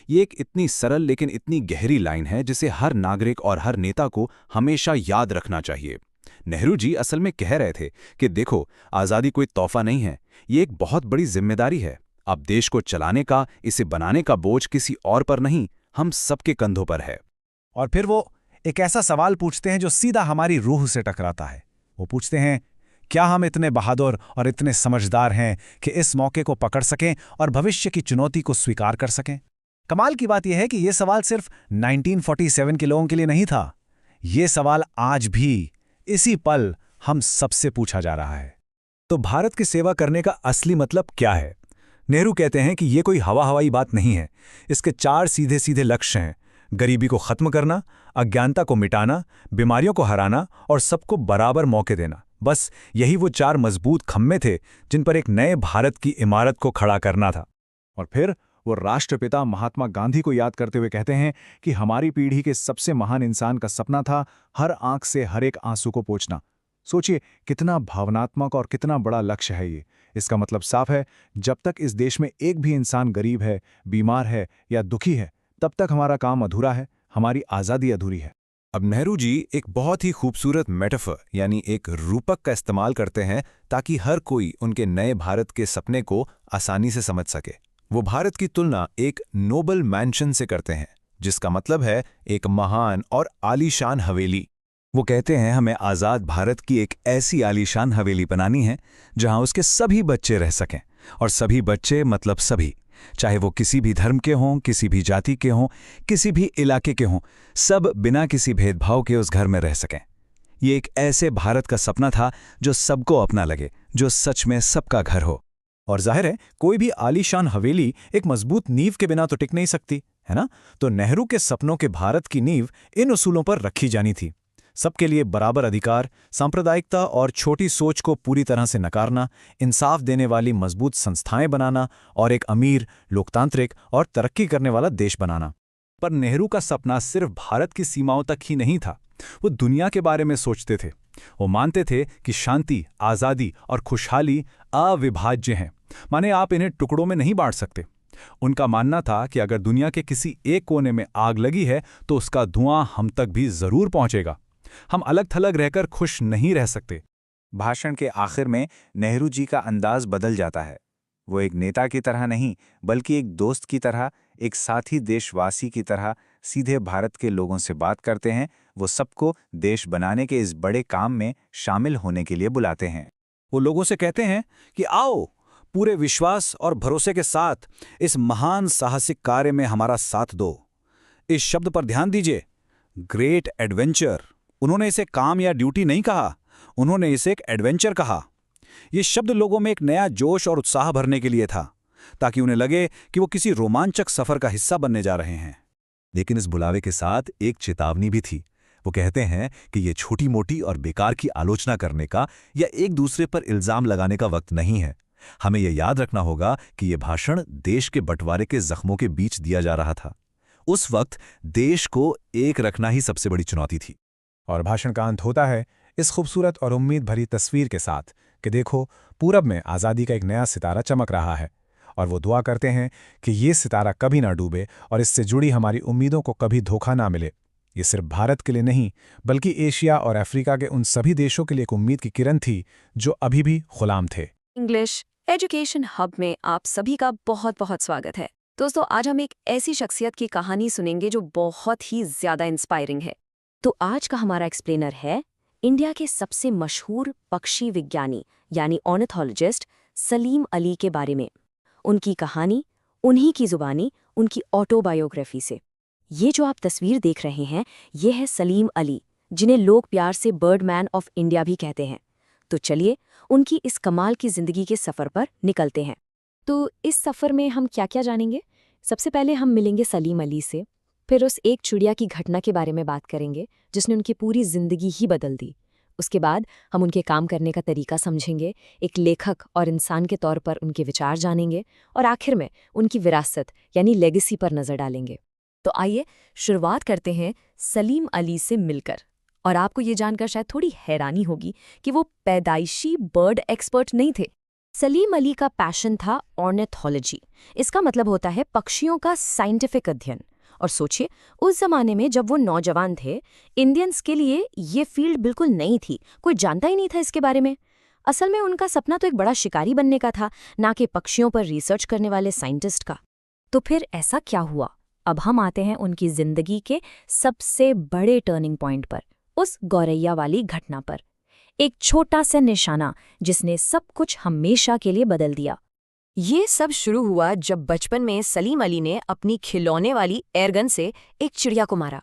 ये एक इतनी सरल लेकिन इतनी गहरी लाइन है जिसे हर नागरिक और हर नेता को हमेशा याद रखना चाहिए। नेहरू जी असल में कह रहे थे कि देखो, आज़ादी कोई तोहफा नहीं है, ये एक बहुत बड़ी जिम्मेदारी है। अब देश को चलाने का, इसे बनाने का बोझ किसी और पर नहीं, हम सबके कंधों पर है। और फिर वो एक ऐसा सवाल पूछते हैं जो सीधा हमारी रूह से टकराता है। वो पूछते हैं, क्या हम इतने बहादुर और इतने समझदार हैं कि इस मौके को पकड़ सकें और भविष्य की चुनौती को स्वीकार कर सकें? कमाल की बात यह है कि यह सवाल सिर्फ 1947 के लोगों के लिए नहीं था। ये सवाल आज भी, इसी पल, हम सबसे पूछा जा रहा है। तो भारत की सेवा करने का असली मतलब क्या है? नेहरू कहते हैं कि यह कोई हवाई बात नहीं है। इसके 4 सीधे सीधे लक्ष्य हैं: गरीबी को खत्म करना, अज्ञानता को मिटाना, बीमारियों को हराना और सबको बराबर मौके देना। बस यही वो 4 मजबूत खम्भे थे जिन पर एक नए भारत की इमारत को खड़ा करना था। और फिर वो राष्ट्रपिता महात्मा गांधी को याद करते हुए कहते हैं कि हमारी पीढ़ी के सबसे महान इंसान का सपना था हर आंख से हर एक आंसू को पोंछना। सोचिए कितना भावनात्मक और कितना बड़ा लक्ष्य है ये। इसका मतलब साफ है, जब तक इस देश में एक भी इंसान गरीब है, बीमार है या दुखी है, तब तक हमारा काम अधूरा है, हमारी आज़ादी अधूरी है। अब नेहरू जी एक बहुत ही खूबसूरत मेटाफर यानी एक रूपक का इस्तेमाल करते हैं ताकि हर कोई उनके नए भारत के सपने को आसानी से समझ सके। वो भारत की तुलना एक नोबल मैंशन से करते हैं, जिसका मतलब है एक महान और आलीशान हवेली। वो कहते हैं हमें आज़ाद भारत की एक ऐसी आलीशान हवेली बनानी है जहां उसके सभी बच्चे रह सकें, और सभी बच्चे मतलब सभी, चाहे वो किसी भी धर्म के हों, किसी भी जाति के हों, किसी भी इलाके के हों, सब बिना किसी भेदभाव के उस घर में रह सकें। ये एक ऐसे भारत का सपना था जो सबको अपना लगे, जो सच में सबका घर हो। और जाहिर है कोई भी आलीशान हवेली एक मजबूत नींव के बिना तो टिक नहीं सकती, है ना? तो नेहरू के सपनों के भारत की नींव इन उसूलों पर रखी जानी थी। सबके लिए बराबर अधिकार, सांप्रदायिकता और छोटी सोच को पूरी तरह से नकारना, इंसाफ देने वाली मजबूत संस्थाएं बनाना और एक अमीर, लोकतांत्रिक और तरक्की करने वाला देश बनाना। पर नेहरू का सपना सिर्फ भारत की सीमाओं तक ही नहीं था, वो दुनिया के बारे में सोचते थे। वो मानते थे कि शांति, आज़ादी और खुशहाली अविभाज्य हैं, माने आप इन्हें टुकड़ों में नहीं बांट सकते। उनका मानना था कि अगर दुनिया के किसी एक कोने में आग लगी है तो उसका धुआं हम तक भी जरूर पहुंचेगा। हम अलग थलग रहकर खुश नहीं रह सकते। भाषण के आखिर में नेहरू जी का अंदाज बदल जाता है। वो एक नेता की तरह नहीं, बल्कि एक दोस्त की तरह, एक साथी देशवासी की तरह सीधे भारत के लोगों से बात करते हैं। वो सबको देश बनाने के इस बड़े काम में शामिल होने के लिए बुलाते हैं। वो लोगों से कहते हैं कि आओ, पूरे विश्वास और भरोसे के साथ इस महान साहसिक कार्य में हमारा साथ दो। इस शब्द पर ध्यान दीजिए, ग्रेट एडवेंचर। उन्होंने इसे काम या ड्यूटी नहीं कहा, उन्होंने इसे एक एडवेंचर कहा। ये शब्द लोगों में एक नया जोश और उत्साह भरने के लिए था, ताकि उन्हें लगे कि वो किसी रोमांचक सफर का हिस्सा बनने जा रहे हैं। लेकिन इस बुलावे के साथ एक चेतावनी भी थी। वो कहते हैं कि ये छोटी मोटी और बेकार की आलोचना करने का या एक दूसरे पर इल्जाम लगाने का वक्त नहीं है। हमें यह याद रखना होगा कि यह भाषण देश के बंटवारे के जख्मों के बीच दिया जा रहा था। उस वक्त देश को एक रखना ही सबसे बड़ी चुनौती थी। और भाषण का अंत होता है इस खूबसूरत और उम्मीद भरी तस्वीर के साथ कि देखो, पूरब में आज़ादी का एक नया सितारा चमक रहा है, और वो दुआ करते हैं कि ये सितारा कभी ना डूबे और इससे जुड़ी हमारी उम्मीदों को कभी धोखा ना मिले। ये सिर्फ भारत के लिए नहीं, बल्कि एशिया और अफ्रीका के उन सभी देशों के लिए एक उम्मीद की किरण थी जो अभी भी गुलाम थे। इंग्लिश एजुकेशन हब में आप सभी का बहुत बहुत स्वागत है। दोस्तों, आज हम एक ऐसी शख्सियत की कहानी सुनेंगे जो बहुत ही ज्यादा इंस्पायरिंग है। तो आज का हमारा एक्सप्लेनर है इंडिया के सबसे मशहूर पक्षी विज्ञानी यानी ऑर्निथोलॉजिस्ट सलीम अली के बारे में। उनकी कहानी उन्हीं की जुबानी, उनकी ऑटोबायोग्राफी से। ये जो आप तस्वीर देख रहे हैं, ये है सलीम अली, जिन्हें लोग प्यार से बर्डमैन ऑफ इंडिया भी कहते हैं। तो चलिए उनकी इस कमाल की जिंदगी के सफ़र पर निकलते हैं। तो इस सफ़र में हम क्या क्या जानेंगे? सबसे पहले हम मिलेंगे सलीम अली से, फिर उस एक चिड़िया की घटना के बारे में बात करेंगे जिसने उनकी पूरी जिंदगी ही बदल दी। उसके बाद हम उनके काम करने का तरीका समझेंगे, एक लेखक और इंसान के तौर पर उनके विचार जानेंगे, और आखिर में उनकी विरासत यानी लेगेसी पर नज़र डालेंगे। तो आइए शुरुआत करते हैं सलीम अली से मिलकर। और आपको ये जानकर शायद थोड़ी हैरानी होगी कि वो पैदाइशी बर्ड एक्सपर्ट नहीं थे। सलीम अली का पैशन था ऑर्निथोलॉजी। इसका मतलब होता है पक्षियों का साइंटिफिक अध्ययन। और सोचिए, उस जमाने में जब वो नौजवान थे, इंडियंस के लिए ये फील्ड बिल्कुल नई थी, कोई जानता ही नहीं था इसके बारे में। असल में उनका सपना तो एक बड़ा शिकारी बनने का था, ना कि पक्षियों पर रिसर्च करने वाले साइंटिस्ट का। तो फिर ऐसा क्या हुआ? अब हम आते हैं उनकी जिंदगी के सबसे बड़े टर्निंग पॉइंट पर, उस गौरैया वाली घटना पर। एक छोटा सा निशाना जिसने सब कुछ हमेशा के लिए बदल दिया। ये सब शुरू हुआ जब बचपन में सलीम अली ने अपनी खिलौने वाली एयरगन से एक चिड़िया को मारा।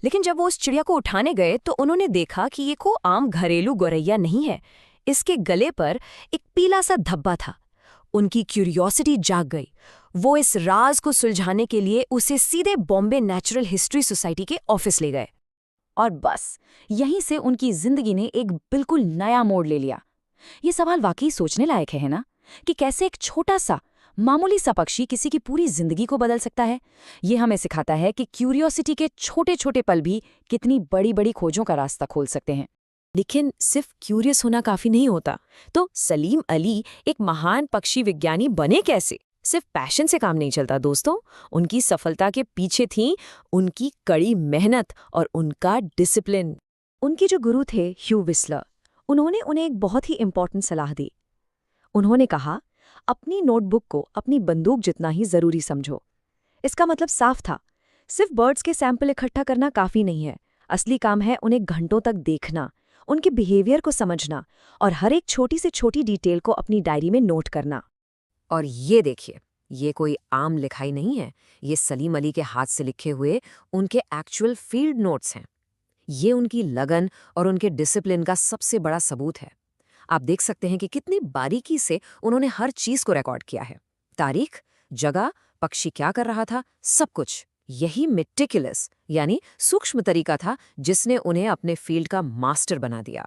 लेकिन जब वो उस चिड़िया को उठाने गए तो उन्होंने देखा कि ये को आम घरेलू गौरैया नहीं है। इसके गले पर एक पीला सा धब्बा था। उनकी क्यूरियोसिटी जाग गई। वो इस राज को सुलझाने के लिए उसे सीधे बॉम्बे नेचुरल हिस्ट्री सोसाइटी के ऑफिस ले गए। और बस यहीं से उनकी जिंदगी ने एक बिल्कुल नया मोड़ ले लिया। ये सवाल वाकई सोचने लायक है ना, कि कैसे एक छोटा सा मामूली सा पक्षी किसी की पूरी जिंदगी को बदल सकता है। ये हमें सिखाता है कि क्यूरियोसिटी के छोटे छोटे पल भी कितनी बड़ी बड़ी खोजों का रास्ता खोल सकते हैं। लेकिन सिर्फ क्यूरियस होना काफी नहीं होता। तो सलीम अली एक महान पक्षी विज्ञानी बने कैसे? सिर्फ पैशन से काम नहीं चलता दोस्तों। उनकी सफलता के पीछे थी उनकी कड़ी मेहनत और उनका डिसिप्लिन। उनके जो गुरु थे ह्यू विस्लर, उन्होंने उन्हें एक बहुत ही इंपॉर्टेंट सलाह दी। उन्होंने कहा, अपनी नोटबुक को अपनी बंदूक जितना ही जरूरी समझो। इसका मतलब साफ था, सिर्फ बर्ड्स के सैंपल इकट्ठा करना काफी नहीं है। असली काम है उन्हें घंटों तक देखना, उनके बिहेवियर को समझना और हर एक छोटी से छोटी डिटेल को अपनी डायरी में नोट करना। और ये देखिए, ये कोई आम लिखाई नहीं है, ये सलीम अली के हाथ से लिखे हुए उनके एक्चुअल फील्ड नोट्स हैं। ये उनकी लगन और उनके डिसिप्लिन का सबसे बड़ा सबूत है। आप देख सकते हैं कि कितनी बारीकी से उन्होंने हर चीज को रिकॉर्ड किया है। तारीख, जगह, पक्षी क्या कर रहा था, सब कुछ। यही मेटिकुलस यानी सूक्ष्म तरीका था जिसने उन्हें अपने फील्ड का मास्टर बना दिया।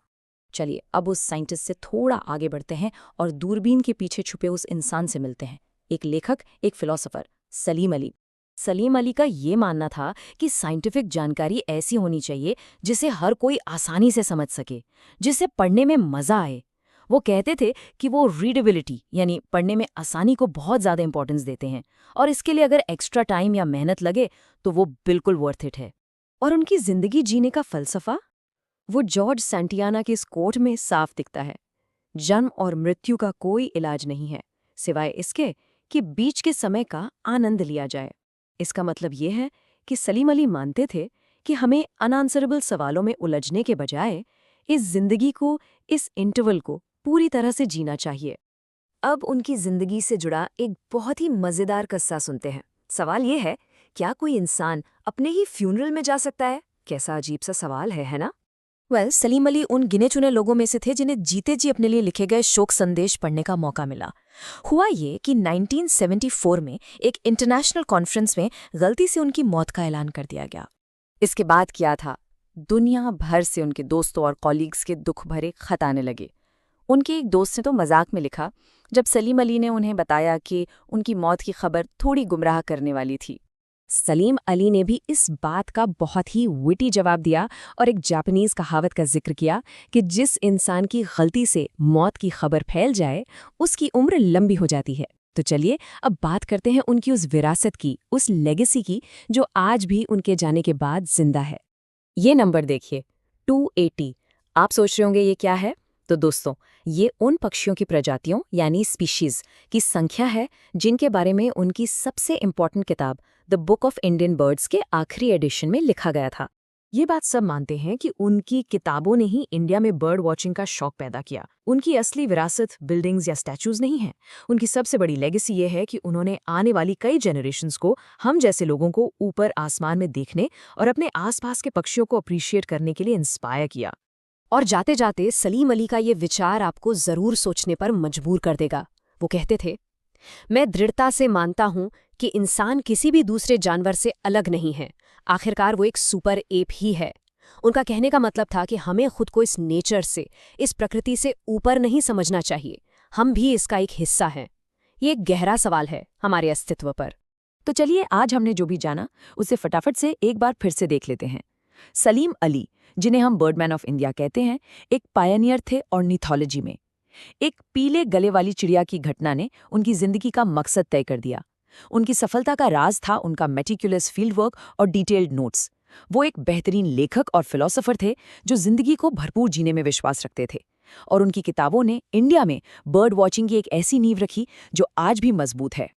चलिए अब उस साइंटिस्ट से थोड़ा आगे बढ़ते हैं और दूरबीन के पीछे छुपे उस इंसान से मिलते हैं। एक लेखक, एक फिलोसोफर, सलीम अली। सलीम अली का ये मानना था कि साइंटिफिक जानकारी ऐसी होनी चाहिए जिसे हर कोई आसानी से समझ सके, जिसे पढ़ने में मजा आए। वो कहते थे कि वो रीडेबिलिटी यानी पढ़ने में आसानी को बहुत ज़्यादा इंपॉर्टेंस देते हैं और इसके लिए अगर एक्स्ट्रा टाइम या मेहनत लगे तो वो बिल्कुल वर्थ इट है। और उनकी जिंदगी जीने का फलसफा वो जॉर्ज सैंटियाना के इस कोट में साफ दिखता है। जन्म और मृत्यु का कोई इलाज नहीं है सिवाय इसके कि बीच के समय का आनंद लिया जाए। इसका मतलब ये है कि सलीम अली मानते थे कि हमें अनआंसरेबल सवालों में उलझने के बजाय इस जिंदगी को, इस इंटरवल को पूरी तरह से जीना चाहिए। अब उनकी जिंदगी से जुड़ा एक बहुत ही मजेदार किस्सा सुनते हैं। सवाल ये है, क्या कोई इंसान अपने ही फ्यूनरल में जा सकता है? कैसा अजीब सा सवाल है ना? सलीम अली उन गिने चुने लोगों में से थे जिन्हें जीते जी अपने लिए लिखे गए शोक संदेश पढ़ने का मौका मिला। हुआ ये कि 1974 में एक इंटरनेशनल कॉन्फ्रेंस में गलती से उनकी मौत का ऐलान कर दिया गया। इसके बाद क्या था, दुनिया भर से उनके दोस्तों और कॉलीग्स के दुख भरे खत आने लगे। उनके एक दोस्त ने तो मजाक में लिखा जब सलीम अली ने उन्हें बताया कि उनकी मौत की खबर थोड़ी गुमराह करने वाली थी। सलीम अली ने भी इस बात का बहुत ही विटी जवाब दिया और एक जापानीज कहावत का जिक्र किया कि जिस इंसान की गलती से मौत की खबर फैल जाए उसकी उम्र लंबी हो जाती है। तो चलिए अब बात करते हैं उनकी उस विरासत की, उस लेगेसी की जो आज भी उनके जाने के बाद जिंदा है। ये नंबर देखिए, 280। आप सोच रहे होंगे ये क्या है? तो दोस्तों, ये उन पक्षियों की प्रजातियों यानी स्पीशीज की संख्या है जिनके बारे में उनकी सबसे इम्पॉर्टेंट किताब the book of Indian birds के आखिरी एडिशन में लिखा गया था। ये बात सब मानते हैं कि उनकी किताबों ने ही इंडिया में बर्ड वॉचिंग का शौक पैदा किया। उनकी असली विरासत बिल्डिंग्स या स्टैचूज नहीं है। उनकी सबसे बड़ी लेगेसी ये है कि उन्होंने आने वाली कई जनरेशन्स को, हम जैसे लोगों को ऊपर आसमान में देखने और अपने आसपास के पक्षियों को अप्रिशिएट करने के लिए इंस्पायर किया। और जाते जाते सलीम अली का ये विचार आपको जरूर सोचने पर मजबूर कर देगा। वो कहते थे, मैं दृढ़ता से मानता हूं कि इंसान किसी भी दूसरे जानवर से अलग नहीं है। आखिरकार वो एक सुपर एप ही है। उनका कहने का मतलब था कि हमें खुद को इस नेचर से, इस प्रकृति से ऊपर नहीं समझना चाहिए। हम भी इसका एक हिस्सा हैं। ये एक गहरा सवाल है हमारे अस्तित्व पर। तो चलिए आज हमने जो भी जाना उसे फटाफट से एक बार फिर से देख लेते हैं। सलीम अली, जिन्हें हम बर्डमैन ऑफ इंडिया कहते हैं, एक पायनियर थे ऑर्निथोलॉजी में। एक पीले गले वाली चिड़िया की घटना ने उनकी जिंदगी का मकसद तय कर दिया। उनकी सफलता का राज था उनका मेटिकुलस फील्ड वर्क और डिटेल्ड नोट्स। वो एक बेहतरीन लेखक और फिलोसोफर थे जो जिंदगी को भरपूर जीने में विश्वास रखते थे। और उनकी किताबों ने इंडिया में बर्ड वॉचिंग की एक ऐसी नींव रखी जो आज भी मजबूत है।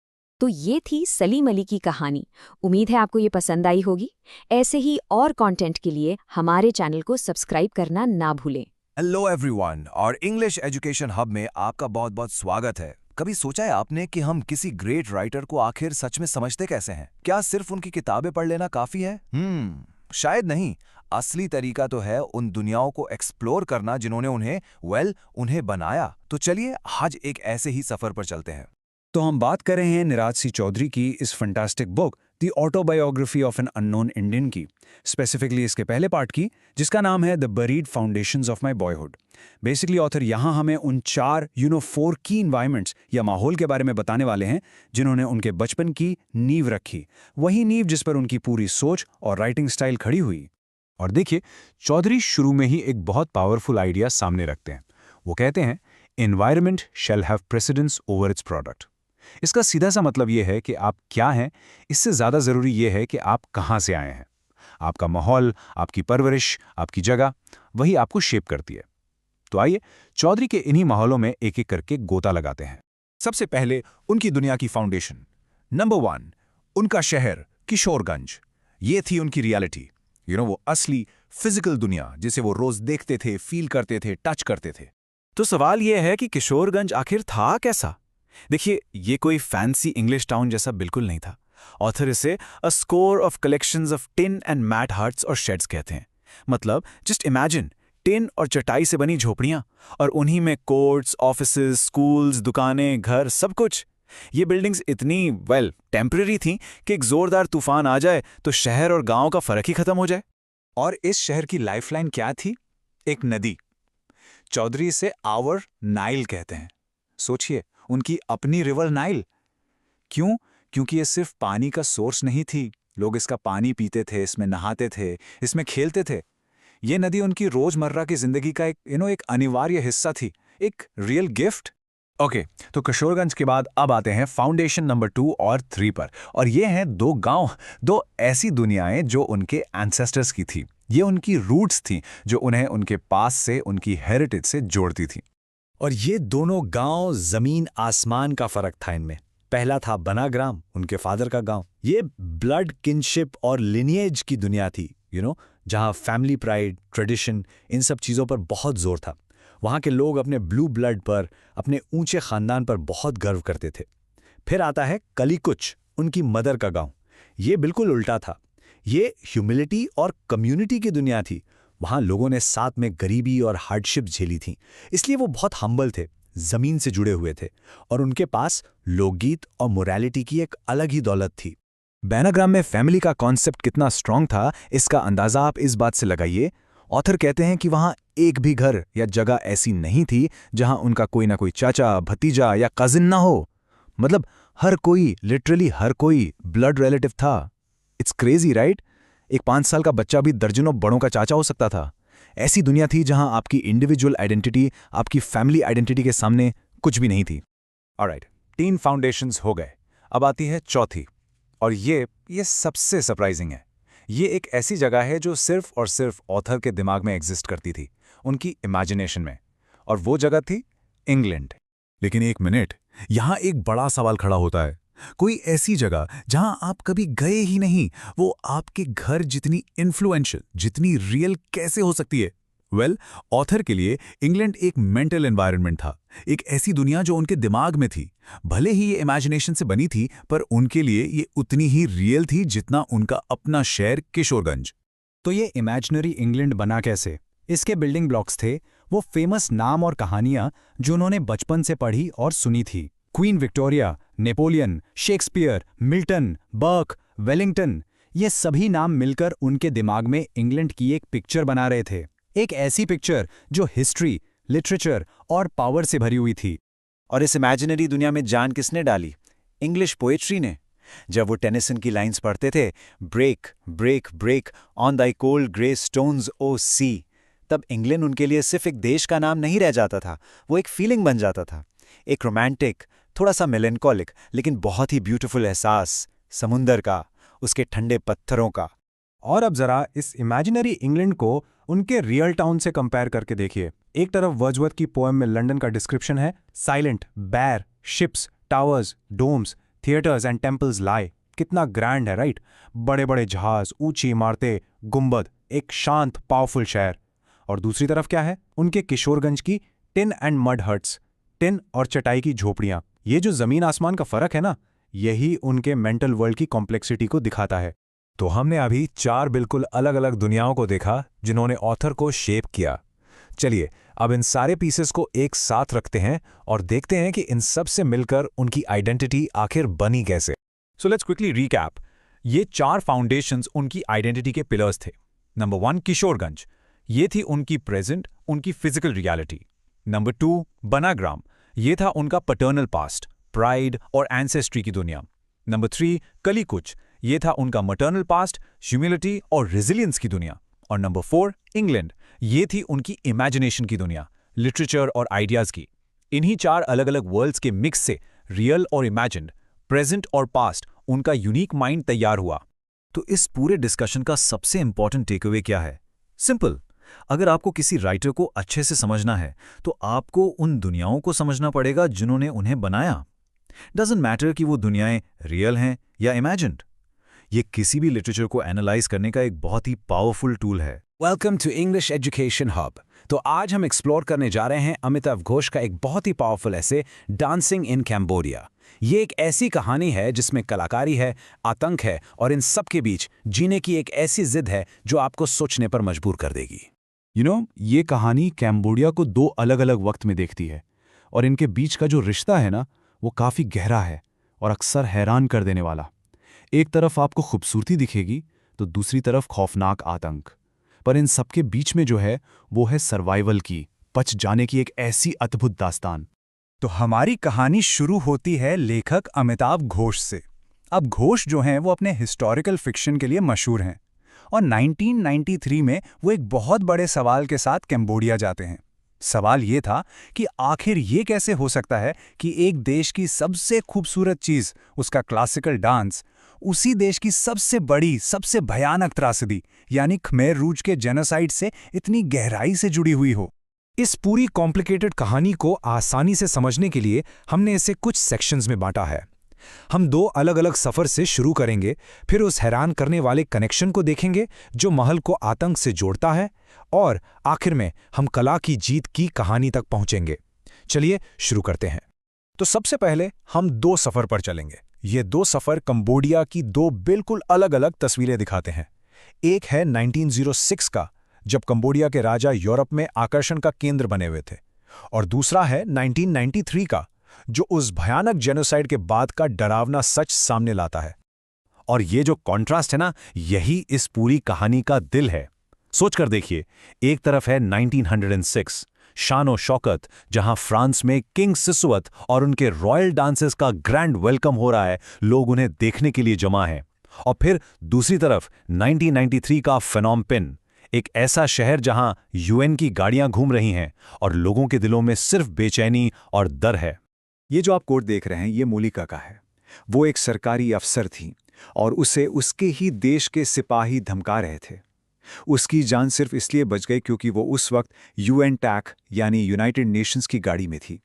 तो ये थी सलीम अली की कहानी। उम्मीद है आपको ये पसंद आई होगी। ऐसे ही और कंटेंट के लिए हमारे चैनल को सब्सक्राइब करना ना भूलें। हेलो एवरीवन, और इंग्लिश एजुकेशन हब में आपका बहुत बहुत स्वागत है। कभी सोचा है आपने कि हम किसी ग्रेट राइटर को आखिर सच में समझते कैसे हैं? क्या सिर्फ उनकी किताबें पढ़ लेना काफी है? शायद नहीं। असली तरीका तो है उन दुनियाओं को एक्सप्लोर करना जिन्होंने उन्हें बनाया। तो चलिए आज एक ऐसे ही सफर पर चलते हैं। तो हम बात कर रहे हैं निराज सी चौधरी की इस fantastic book the autobiography of an unknown Indian की, स्पेसिफिकली इसके पहले पार्ट की, जिसका नाम है the buried foundations of my boyhood. Basically author यहाँ हमें उन 4 की इन्वायरमेंट्स या माहौल के बारे में बताने वाले हैं जिन्होंने उनके बचपन की नींव रखी, वही नींव जिस पर उनकी पूरी सोच और राइटिंग स्टाइल खड़ी हुई। और देखिए, चौधरी शुरू में ही एक बहुत पावरफुल आइडिया सामने रखते हैं। वो कहते हैं, environment shall have precedence over it's product. इसका सीधा सा मतलब ये है कि आप क्या हैं, इससे ज़्यादा ज़रूरी ये है कि आप कहाँ से आए हैं। आपका माहौल, आपकी परवरिश, आपकी जगह, वही आपको शेप करती है। तो आइए चौधरी के इन्हीं माहौलों में एक एक करके गोता लगाते हैं। सबसे पहले उनकी दुनिया की फाउंडेशन। नंबर 1, उनका शहर किशोरगंज। ये थी उनकी रियलिटी, वो असली फिजिकल दुनिया जिसे वो रोज देखते थे, फील करते थे, टच करते थे। तो सवाल यह है कि किशोरगंज आखिर था कैसा? देखिए, ये कोई फैंसी इंग्लिश टाउन जैसा बिल्कुल नहीं था। ऑथर इसे a score of collections of tin and mat huts और शेड्स कहते हैं। मतलब जस्ट इमेजिन टिन और चटाई से बनी झोपड़ियां, और उन्हीं में कोर्ट्स, ऑफिसेज, स्कूल्स, दुकानें, घर, सब कुछ। ये बिल्डिंग्स इतनी टेम्पररी थीं कि एक जोरदार तूफान आ जाए तो शहर और गांव का फर्क ही खत्म हो जाए। और इस शहर की लाइफलाइन क्या थी? एक नदी। चौधरी से आवर नाइल कहते हैं। सोचिए, उनकी अपनी रिवर नाइल। क्यों? क्योंकि ये सिर्फ पानी का सोर्स नहीं थी। लोग इसका पानी पीते थे, इसमें नहाते थे, इसमें खेलते थे। ये नदी उनकी रोजमर्रा की जिंदगी का एक अनिवार्य हिस्सा थी, एक रियल गिफ्ट। ओके, तो किशोरगंज के बाद अब आते हैं फाउंडेशन नंबर 2 और 3 पर, और ये हैं दो गांव, दो ऐसी दुनियाएं जो उनके एंसेस्टर्स की थी। ये उनकी रूट्स थी जो उन्हें उनके पास से, उनकी हेरिटेज से जोड़ती थी। और ये दोनों गांव जमीन आसमान का फर्क था इनमें। पहला था बनाग्राम, उनके फादर का गांव। ये ब्लड किनशिप और लिनिएज की दुनिया थी, जहां फैमिली प्राइड, ट्रेडिशन, इन सब चीज़ों पर बहुत जोर था। वहाँ के लोग अपने ब्लू ब्लड पर, अपने ऊंचे खानदान पर बहुत गर्व करते थे। फिर आता है कलीकुच, उनकी मदर का गांव। ये बिल्कुल उल्टा था। ये ह्यूमिलिटी और कम्युनिटी की दुनिया थी। वहाँ लोगों ने साथ में गरीबी और हार्डशिप झेली थी, इसलिए वो बहुत हम्बल थे, जमीन से जुड़े हुए थे, और उनके पास लोकगीत और मोरालिटी की एक अलग ही दौलत थी। बैनाग्राम में फैमिली का कॉन्सेप्ट कितना स्ट्रांग था, इसका अंदाजा आप इस बात से लगाइए। ऑथर कहते हैं कि वहाँ एक भी घर या जगह ऐसी नहीं थी जहाँ उनका कोई ना कोई चाचा, भतीजा या कजिन ना हो। मतलब हर कोई, लिटरली हर कोई ब्लड रिलेटिव था। It's crazy, right? एक 5 साल का बच्चा भी दर्जनों बड़ों का चाचा हो सकता था। ऐसी दुनिया थी जहां आपकी इंडिविजुअल आइडेंटिटी, आपकी फैमिली आइडेंटिटी के सामने कुछ भी नहीं थी। ऑलराइट, 3 फाउंडेशंस हो गए। अब आती है चौथी, और ये सबसे सरप्राइजिंग है। ये एक ऐसी जगह है जो सिर्फ और सिर्फ ऑथर के दिमाग में एग्जिस्ट करती थी, उनकी इमेजिनेशन में, और वो जगह थी इंग्लैंड। लेकिन एक मिनट, यहां एक बड़ा सवाल खड़ा होता है। कोई ऐसी जगह जहां आप कभी गए ही नहीं, वो आपके घर जितनी इन्फ्लुएंशियल, जितनी रियल कैसे हो सकती है? ऑथर के लिए इंग्लैंड एक मेंटल एनवायरनमेंट था, एक ऐसी दुनिया जो उनके दिमाग में थी। भले ही ये इमेजिनेशन से बनी थी, पर उनके लिए ये उतनी ही रियल थी जितना उनका अपना शहर किशोरगंज। तो ये इमेजिनरी इंग्लैंड बना कैसे? इसके बिल्डिंग ब्लॉक्स थे वो फेमस नाम और कहानियां जो उन्होंने बचपन से पढ़ी और सुनी थी। Queen Victoria, Napoleon, Shakespeare, Milton, Burke, Wellington, ये सभी नाम मिलकर उनके दिमाग में इंग्लैंड की एक पिक्चर बना रहे थे। एक ऐसी पिक्चर जो हिस्ट्री, लिटरेचर और पावर से भरी हुई थी। और इस इमेजिनरी दुनिया में जान किसने डाली? इंग्लिश पोएट्री ने। जब वो टेनिसन की लाइंस पढ़ते थे, break break break on thy cold grey stones O sea, तब इंग्लैंड उनके लिए सिर्फ एक देश का नाम नहीं रह जाता था, वो एक फीलिंग बन जाता था। एक रोमांटिक, थोड़ा सा मेलेंकोलिक, लेकिन बहुत ही ब्यूटीफुल एहसास, समुंदर का, उसके ठंडे पत्थरों का। और अब जरा इस इमेजिनरी इंग्लैंड को उनके रियल टाउन से कंपेयर करके देखिए। एक तरफ वर्ड्सवर्थ की पोएम में लंदन का डिस्क्रिप्शन है, silent, bare, ships, towers, domes, theatres and temples lie. कितना ग्रैंड है, राइट? बड़े बड़े जहाज, ऊंची इमारतें, गुंबद, एक शांत पावरफुल शहर। और दूसरी तरफ क्या है? उनके किशोरगंज की tin and mud huts, tin और चटाई की झोपड़ियां। ये जो जमीन आसमान का फर्क है ना, यही उनके मेंटल वर्ल्ड की कॉम्प्लेक्सिटी को दिखाता है। तो हमने अभी 4 बिल्कुल अलग अलग दुनियाओं को देखा जिन्होंने ऑथर को शेप किया। चलिए अब इन सारे पीसेस को एक साथ रखते हैं और देखते हैं कि इन सब से मिलकर उनकी आइडेंटिटी आखिर बनी कैसे। So let's quickly recap. ये 4 फाउंडेशंस उनकी आइडेंटिटी के पिलर्स थे। नंबर 1 किशोरगंज, ये थी उनकी प्रेजेंट, उनकी फिजिकल रियलिटी। नंबर 2 बनाग्राम, ये था उनका पैटर्नल पास्ट, प्राइड और एंसेस्ट्री की दुनिया। नंबर 3 कलीकुच, ये था उनका मटर्नल पास्ट, ह्यूमिलिटी और रेजिलियंस की दुनिया। और नंबर 4 इंग्लैंड, ये थी उनकी इमेजिनेशन की दुनिया, लिटरेचर और आइडियाज की। इन्हीं 4 अलग अलग वर्ल्ड्स के मिक्स से रियल और इमेजिन्ड, प्रेजेंट और पास्ट, उनका यूनिक माइंड तैयार हुआ। तो इस पूरे डिस्कशन का सबसे इंपॉर्टेंट टेकअवे क्या है? सिंपल, अगर आपको किसी राइटर को अच्छे से समझना है तो आपको उन दुनियाओं को समझना पड़ेगा जिन्होंने उन्हें बनाया। डजंट मैटर कि वो दुनियाएं रियल हैं या इमेजिन्ड। ये किसी भी लिटरेचर को एनालाइज करने का एक बहुत ही पावरफुल टूल है। Welcome to English education hub. तो आज हम एक्सप्लोर करने जा रहे हैं अमिताव घोष का एक बहुत ही पावरफुल ऐसे डांसिंग इन कैम्बोडिया। ये एक ऐसी कहानी है जिसमें कलाकारी है, आतंक है और इन सब के बीच जीने की एक ऐसी जिद है जो आपको सोचने पर मजबूर कर देगी। ये कहानी कैम्बोडिया को दो अलग अलग वक्त में देखती है और इनके बीच का जो रिश्ता है ना, वो काफ़ी गहरा है और अक्सर हैरान कर देने वाला। एक तरफ आपको खूबसूरती दिखेगी तो दूसरी तरफ खौफनाक आतंक। पर इन सबके बीच में जो है वो है सर्वाइवल की, बच जाने की एक ऐसी अद्भुत दास्तान। तो हमारी कहानी शुरू होती है लेखक अमिताव घोष से। अब घोष जो हैं वो अपने हिस्टोरिकल फिक्शन के लिए मशहूर हैं और 1993 में वो एक बहुत बड़े सवाल के साथ कैम्बोडिया जाते हैं। सवाल ये था कि आखिर ये कैसे हो सकता है कि एक देश की सबसे खूबसूरत चीज़, उसका क्लासिकल डांस, उसी देश की सबसे बड़ी, सबसे भयानक त्रासदी यानी खमेर रूज के जेनोसाइड से इतनी गहराई से जुड़ी हुई हो। इस पूरी कॉम्प्लिकेटेड कहानी को आसानी से समझने के लिए हमने इसे कुछ सेक्शंस में बांटा है। हम दो अलग अलग सफ़र से शुरू करेंगे, फिर उस हैरान करने वाले कनेक्शन को देखेंगे जो महल को आतंक से जोड़ता है, और आखिर में हम कला की जीत की कहानी तक पहुंचेंगे। चलिए शुरू करते हैं। तो सबसे पहले हम दो सफ़र पर चलेंगे। ये दो सफ़र कंबोडिया की दो बिल्कुल अलग अलग तस्वीरें दिखाते हैं। एक है 1906 का, जब कंबोडिया के राजा यूरोप में आकर्षण का केंद्र बने हुए थे, और दूसरा है 1993 का, जो उस भयानक जेनोसाइड के बाद का डरावना सच सामने लाता है। और ये जो कॉन्ट्रास्ट है ना, यही इस पूरी कहानी का दिल है। सोचकर देखिए, एक तरफ है 1906, शान और शौकत, जहां फ्रांस में किंग सिसुअत और उनके रॉयल डांसेस का ग्रैंड वेलकम हो रहा है, लोग उन्हें देखने के लिए जमा हैं। और फिर दूसरी तरफ 1993 का फेनोम पेन, एक ऐसा शहर जहां यूएन की गाड़ियां घूम रही हैं और लोगों के दिलों में सिर्फ बेचैनी और डर है। ये जो आप कोट देख रहे हैं, ये मोलिका का है। वो एक सरकारी अफसर थी और उसे उसके ही देश के सिपाही धमका रहे थे। उसकी जान सिर्फ इसलिए बच गई क्योंकि वो उस वक्त यूएन टैक यानी यूनाइटेड नेशंस की गाड़ी में थी।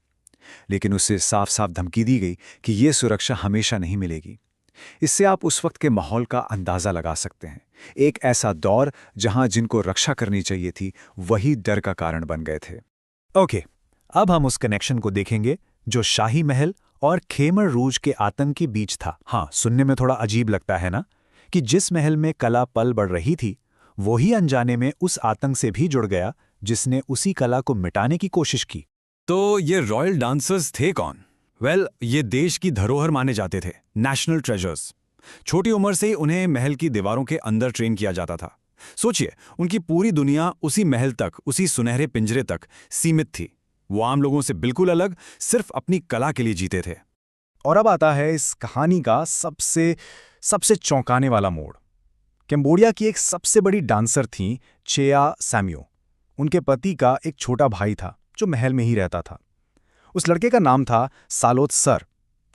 लेकिन उसे साफ साफ धमकी दी गई कि ये सुरक्षा हमेशा नहीं मिलेगी। इससे आप उस वक्त के माहौल का अंदाज़ा लगा सकते हैं। एक ऐसा दौर जहां जिनको रक्षा करनी चाहिए थी वही डर का कारण बन गए थे। ओके, अब हम उस कनेक्शन को देखेंगे जो शाही महल और खेमर रूज के आतंक के बीच था। हाँ, सुनने में थोड़ा अजीब लगता है ना, कि जिस महल में कला पल बढ़ रही थी, वही अनजाने में उस आतंक से भी जुड़ गया जिसने उसी कला को मिटाने की कोशिश की। तो ये रॉयल डांसर्स थे कौन? ये देश की धरोहर माने जाते थे, नेशनल ट्रेजर्स। छोटी उम्र से ही उन्हें महल की दीवारों के अंदर ट्रेन किया जाता था। सोचिए, उनकी पूरी दुनिया उसी महल तक, उसी सुनहरे पिंजरे तक सीमित थी। वो आम लोगों से बिल्कुल अलग, सिर्फ अपनी कला के लिए जीते थे। और अब आता है इस कहानी का सबसे चौंकाने वाला मोड़। कैम्बोडिया की एक सबसे बड़ी डांसर थीं चेया सैम्यो। उनके पति का एक छोटा भाई था जो महल में ही रहता था। उस लड़के का नाम था सालोत सर।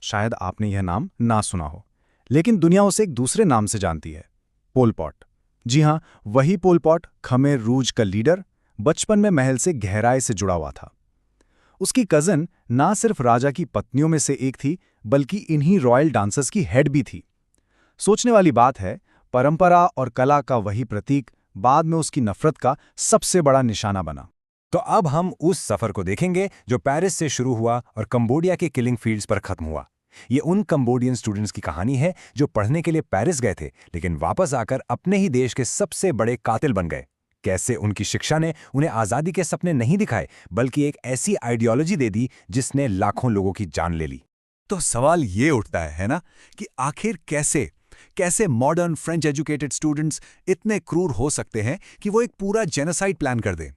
शायद आपने यह नाम ना सुना हो, लेकिन दुनिया उसे एक दूसरे नाम से जानती है, पोल पॉट। जी हाँ, वही पोल पॉट, खमेर रूज का लीडर, बचपन में महल से गहराई से जुड़ा हुआ था। उसकी कज़न ना सिर्फ राजा की पत्नियों में से एक थी, बल्कि इन्हीं रॉयल डांसर्स की हेड भी थी। सोचने वाली बात है, परंपरा और कला का वही प्रतीक बाद में उसकी नफरत का सबसे बड़ा निशाना बना। तो अब हम उस सफ़र को देखेंगे जो पेरिस से शुरू हुआ और कंबोडिया के किलिंग फील्ड्स पर खत्म हुआ। ये उन कंबोडियन स्टूडेंट्स की कहानी है जो पढ़ने के लिए पेरिस गए थे, लेकिन वापस आकर अपने ही देश के सबसे बड़े कातिल बन गए। कैसे उनकी शिक्षा ने उन्हें आज़ादी के सपने नहीं दिखाए, बल्कि एक ऐसी आइडियोलॉजी दे दी जिसने लाखों लोगों की जान ले ली। तो सवाल ये उठता है ना, कि आखिर कैसे मॉडर्न फ्रेंच एजुकेटेड स्टूडेंट्स इतने क्रूर हो सकते हैं कि वो एक पूरा जेनोसाइड प्लान कर दें?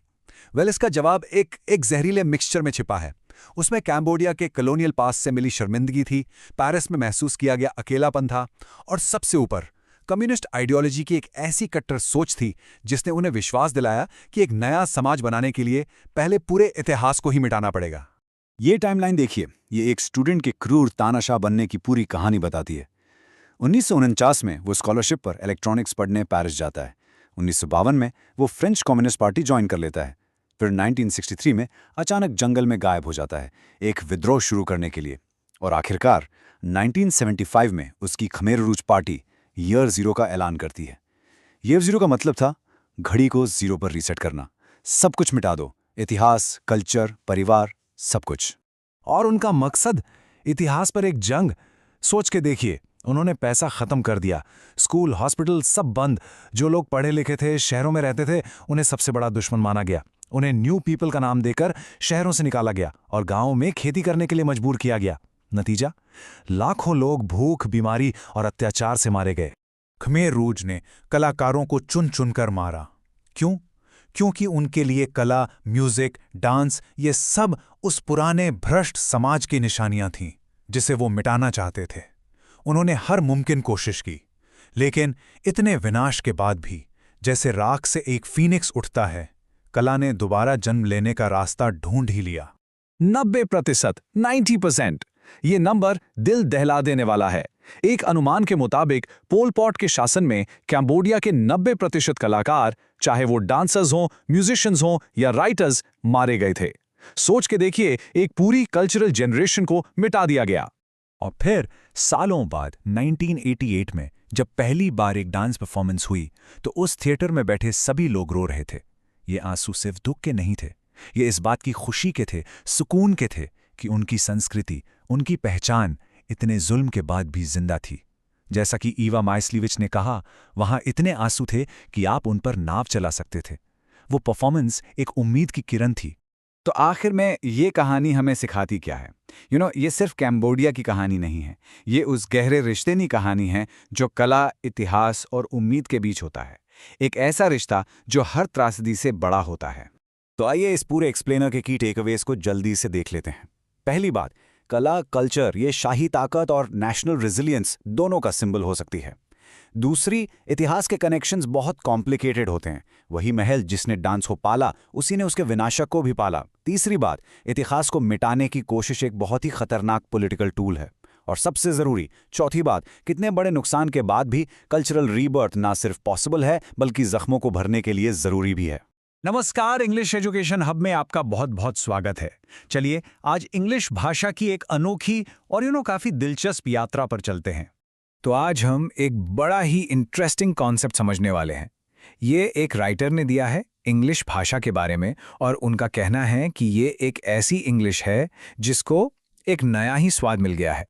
इसका जवाब एक जहरीले मिक्सचर में छिपा है। उसमें कैम्बोडिया के कॉलोनियल पास से मिली शर्मिंदगी थी, पेरिस में महसूस किया गया अकेलापन था, और सबसे ऊपर कम्युनिस्ट आइडियोलॉजी की एक ऐसी कट्टर सोच थी जिसने उन्हें विश्वास दिलाया कि एक नया समाज बनाने के लिए पहले पूरे इतिहास को ही मिटाना पड़ेगा। ये टाइमलाइन देखिए, ये एक स्टूडेंट के क्रूर तानाशाह बनने की पूरी कहानी बताती है। 1949 में वो स्कॉलरशिप पर इलेक्ट्रॉनिक्स पढ़ने पेरिस जाता है। 1952 में वो फ्रेंच कम्युनिस्ट पार्टी ज्वाइन कर लेता है। फिर 1963 में अचानक जंगल में गायब हो जाता है एक विद्रोह शुरू करने के लिए, और आखिरकार 1975 में उसकी खमेर रूज पार्टी ईयर ज़ीरो का ऐलान करती है। ईयर ज़ीरो का मतलब था घड़ी को ज़ीरो पर रीसेट करना, सब कुछ मिटा दो, इतिहास, कल्चर, परिवार, सब कुछ। और उनका मकसद इतिहास पर एक जंग। सोच के देखिए, उन्होंने पैसा खत्म कर दिया, स्कूल, हॉस्पिटल सब बंद। जो लोग पढ़े लिखे थे, शहरों में रहते थे, उन्हें सबसे बड़ा दुश्मन माना गया। उन्हें न्यू पीपल का नाम देकर शहरों से निकाला गया और गांवों में खेती करने के लिए मजबूर किया गया। नतीजा, लाखों लोग भूख, बीमारी और अत्याचार से मारे गए। खमेर रूज ने कलाकारों को चुन चुनकर मारा। क्यों? क्योंकि उनके लिए कला, म्यूजिक, डांस ये सब उस पुराने भ्रष्ट समाज की निशानियां थीं जिसे वो मिटाना चाहते थे। उन्होंने हर मुमकिन कोशिश की, लेकिन इतने विनाश के बाद भी जैसे राख से एक फीनिक्स उठता है, कला ने दोबारा जन्म लेने का रास्ता ढूंढ ही लिया। 90%, 90%। ये नंबर दिल दहला देने वाला है। एक अनुमान के मुताबिक पोल पॉट के शासन में कैम्बोडिया के 90% कलाकार, चाहे वो डांसर्स हों, म्यूजिशियंस हों या राइटर्स, मारे गए थे। सोच के देखिए, एक पूरी कल्चरल जनरेशन को मिटा दिया गया। और फिर सालों बाद 1988 में जब पहली बार एक डांस परफॉर्मेंस हुई तो उस थिएटर में बैठे सभी लोग रो रहे थे। ये आंसू सिर्फ दुख के नहीं थे, ये इस बात की खुशी के थे, सुकून के थे कि उनकी संस्कृति, उनकी पहचान इतने जुल्म के बाद भी जिंदा थी। जैसा कि ईवा माइस्लीविच ने कहा, वहां इतने आंसू थे कि आप उन पर नाव चला सकते थे। वो परफॉर्मेंस एक उम्मीद की किरण थी। तो आखिर में ये कहानी हमें सिखाती क्या है? ये सिर्फ कैम्बोडिया की कहानी नहीं है, ये उस गहरे रिश्ते की कहानी है जो कला, इतिहास और उम्मीद के बीच होता है। एक ऐसा रिश्ता जो हर त्रासदी से बड़ा होता है। तो आइए इस पूरे एक्सप्लेनर के की टेकअवेज को जल्दी से देख लेते हैं। पहली बात, कला, कल्चर ये शाही ताकत और नेशनल रेजिलियंस दोनों का सिंबल हो सकती है। दूसरी, इतिहास के कनेक्शंस बहुत कॉम्प्लिकेटेड होते हैं। वही महल जिसने डांस को पाला, उसी ने उसके विनाशक को भी पाला। तीसरी बात, इतिहास को मिटाने की कोशिश एक बहुत ही खतरनाक पॉलिटिकल टूल है। और सबसे जरूरी चौथी बात, कितने बड़े नुकसान के बाद भी कल्चरल रीबर्थ ना सिर्फ पॉसिबल है बल्कि जख्मों को भरने के लिए जरूरी भी है। नमस्कार, इंग्लिश एजुकेशन हब में आपका बहुत बहुत स्वागत है। चलिए आज इंग्लिश भाषा की एक अनोखी और काफी दिलचस्प यात्रा पर चलते हैं। तो आज हम एक बड़ा ही इंटरेस्टिंग कॉन्सेप्ट समझने वाले हैं। ये एक राइटर ने दिया है इंग्लिश भाषा के बारे में, और उनका कहना है कि ये एक ऐसी इंग्लिश है जिसको एक नया ही स्वाद मिल गया है।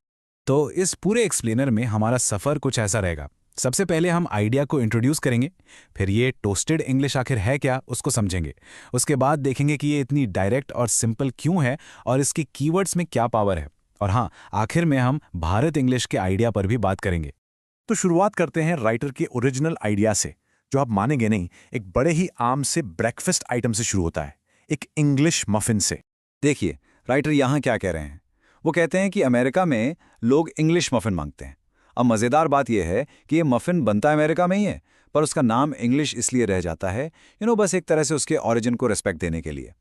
तो इस पूरे एक्सप्लेनर में हमारा सफ़र कुछ ऐसा रहेगा। सबसे पहले हम आइडिया को इंट्रोड्यूस करेंगे, फिर ये टोस्टेड इंग्लिश आखिर है क्या उसको समझेंगे। उसके बाद देखेंगे कि ये इतनी डायरेक्ट और सिंपल क्यों है और इसकी कीवर्ड्स में क्या पावर है। और हाँ, आखिर में हम भारत इंग्लिश के आइडिया पर भी बात करेंगे। तो शुरुआत करते हैं राइटर के ओरिजिनल आइडिया से, जो आप मानेंगे नहीं, एक बड़े ही आम से ब्रेकफास्ट आइटम से शुरू होता है, एक इंग्लिश मफिन से। देखिए राइटर यहाँ क्या कह रहे हैं। वो कहते हैं कि अमेरिका में लोग इंग्लिश मफिन मांगते हैं। अब मज़ेदार बात यह है कि ये मफिन बनता अमेरिका में ही है, पर उसका नाम इंग्लिश इसलिए रह जाता है बस एक तरह से उसके ओरिजिन को रिस्पेक्ट देने के लिए।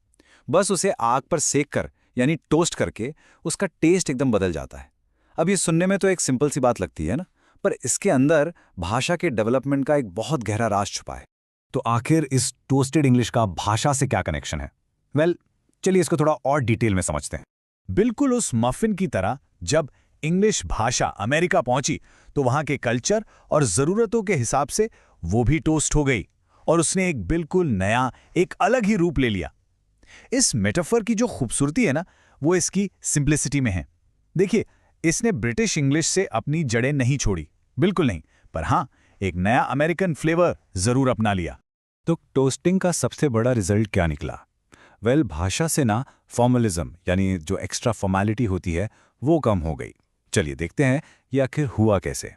बस उसे आग पर सेक कर यानी टोस्ट करके उसका टेस्ट एकदम बदल जाता है। अब ये सुनने में तो एक सिंपल सी बात लगती है ना, पर इसके अंदर भाषा के डेवलपमेंट का एक बहुत गहरा राज छुपा है। तो आखिर इस टोस्टेड इंग्लिश का भाषा से क्या कनेक्शन है? वेल, चलिए इसको थोड़ा और डिटेल में समझते हैं। बिल्कुल उस मफिन की तरह जब इंग्लिश भाषा अमेरिका पहुंची तो वहां के कल्चर और ज़रूरतों के हिसाब से वो भी टोस्ट हो गई और उसने एक बिल्कुल नया, एक अलग ही रूप ले लिया। इस मेटाफर की जो खूबसूरती है ना, वो इसकी सिंप्लिसिटी में है। देखिए, इसने ब्रिटिश इंग्लिश से अपनी जड़ें नहीं छोड़ी, बिल्कुल नहीं, पर हाँ, एक नया अमेरिकन फ्लेवर जरूर अपना लिया। तो टोस्टिंग का सबसे बड़ा रिजल्ट क्या निकला? वेल, भाषा से ना फॉर्मलिज्म यानी जो एक्स्ट्रा फॉर्मेलिटी होती है वो कम हो गई। चलिए देखते हैं ये आखिर हुआ कैसे।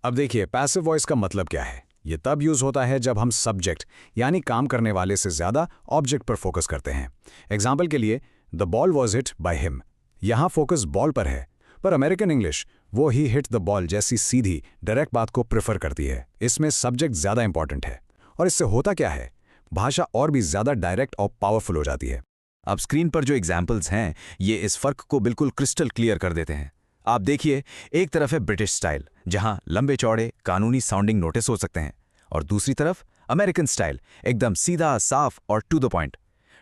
अब देखिए, पैसिव वॉइस का मतलब क्या है? ये तब यूज होता है जब हम सब्जेक्ट यानी काम करने वाले से ज्यादा ऑब्जेक्ट पर फोकस करते हैं। एग्जाम्पल के लिए, the ball was hit by him. यहां फोकस बॉल पर है, पर अमेरिकन इंग्लिश वो ही हिट द बॉल जैसी सीधी डायरेक्ट बात को प्रेफर करती है। इसमें सब्जेक्ट ज्यादा इंपॉर्टेंट है, और इससे होता क्या है, भाषा और भी ज्यादा डायरेक्ट और पावरफुल हो जाती है। अब स्क्रीन पर जो एग्जाम्पल्स हैं ये इस फर्क को बिल्कुल क्रिस्टल क्लियर कर देते हैं। आप देखिए, एक तरफ है ब्रिटिश स्टाइल जहां लंबे चौड़े कानूनी साउंडिंग नोटिस हो सकते हैं, और दूसरी तरफ अमेरिकन स्टाइल, एकदम सीधा, साफ और to the point.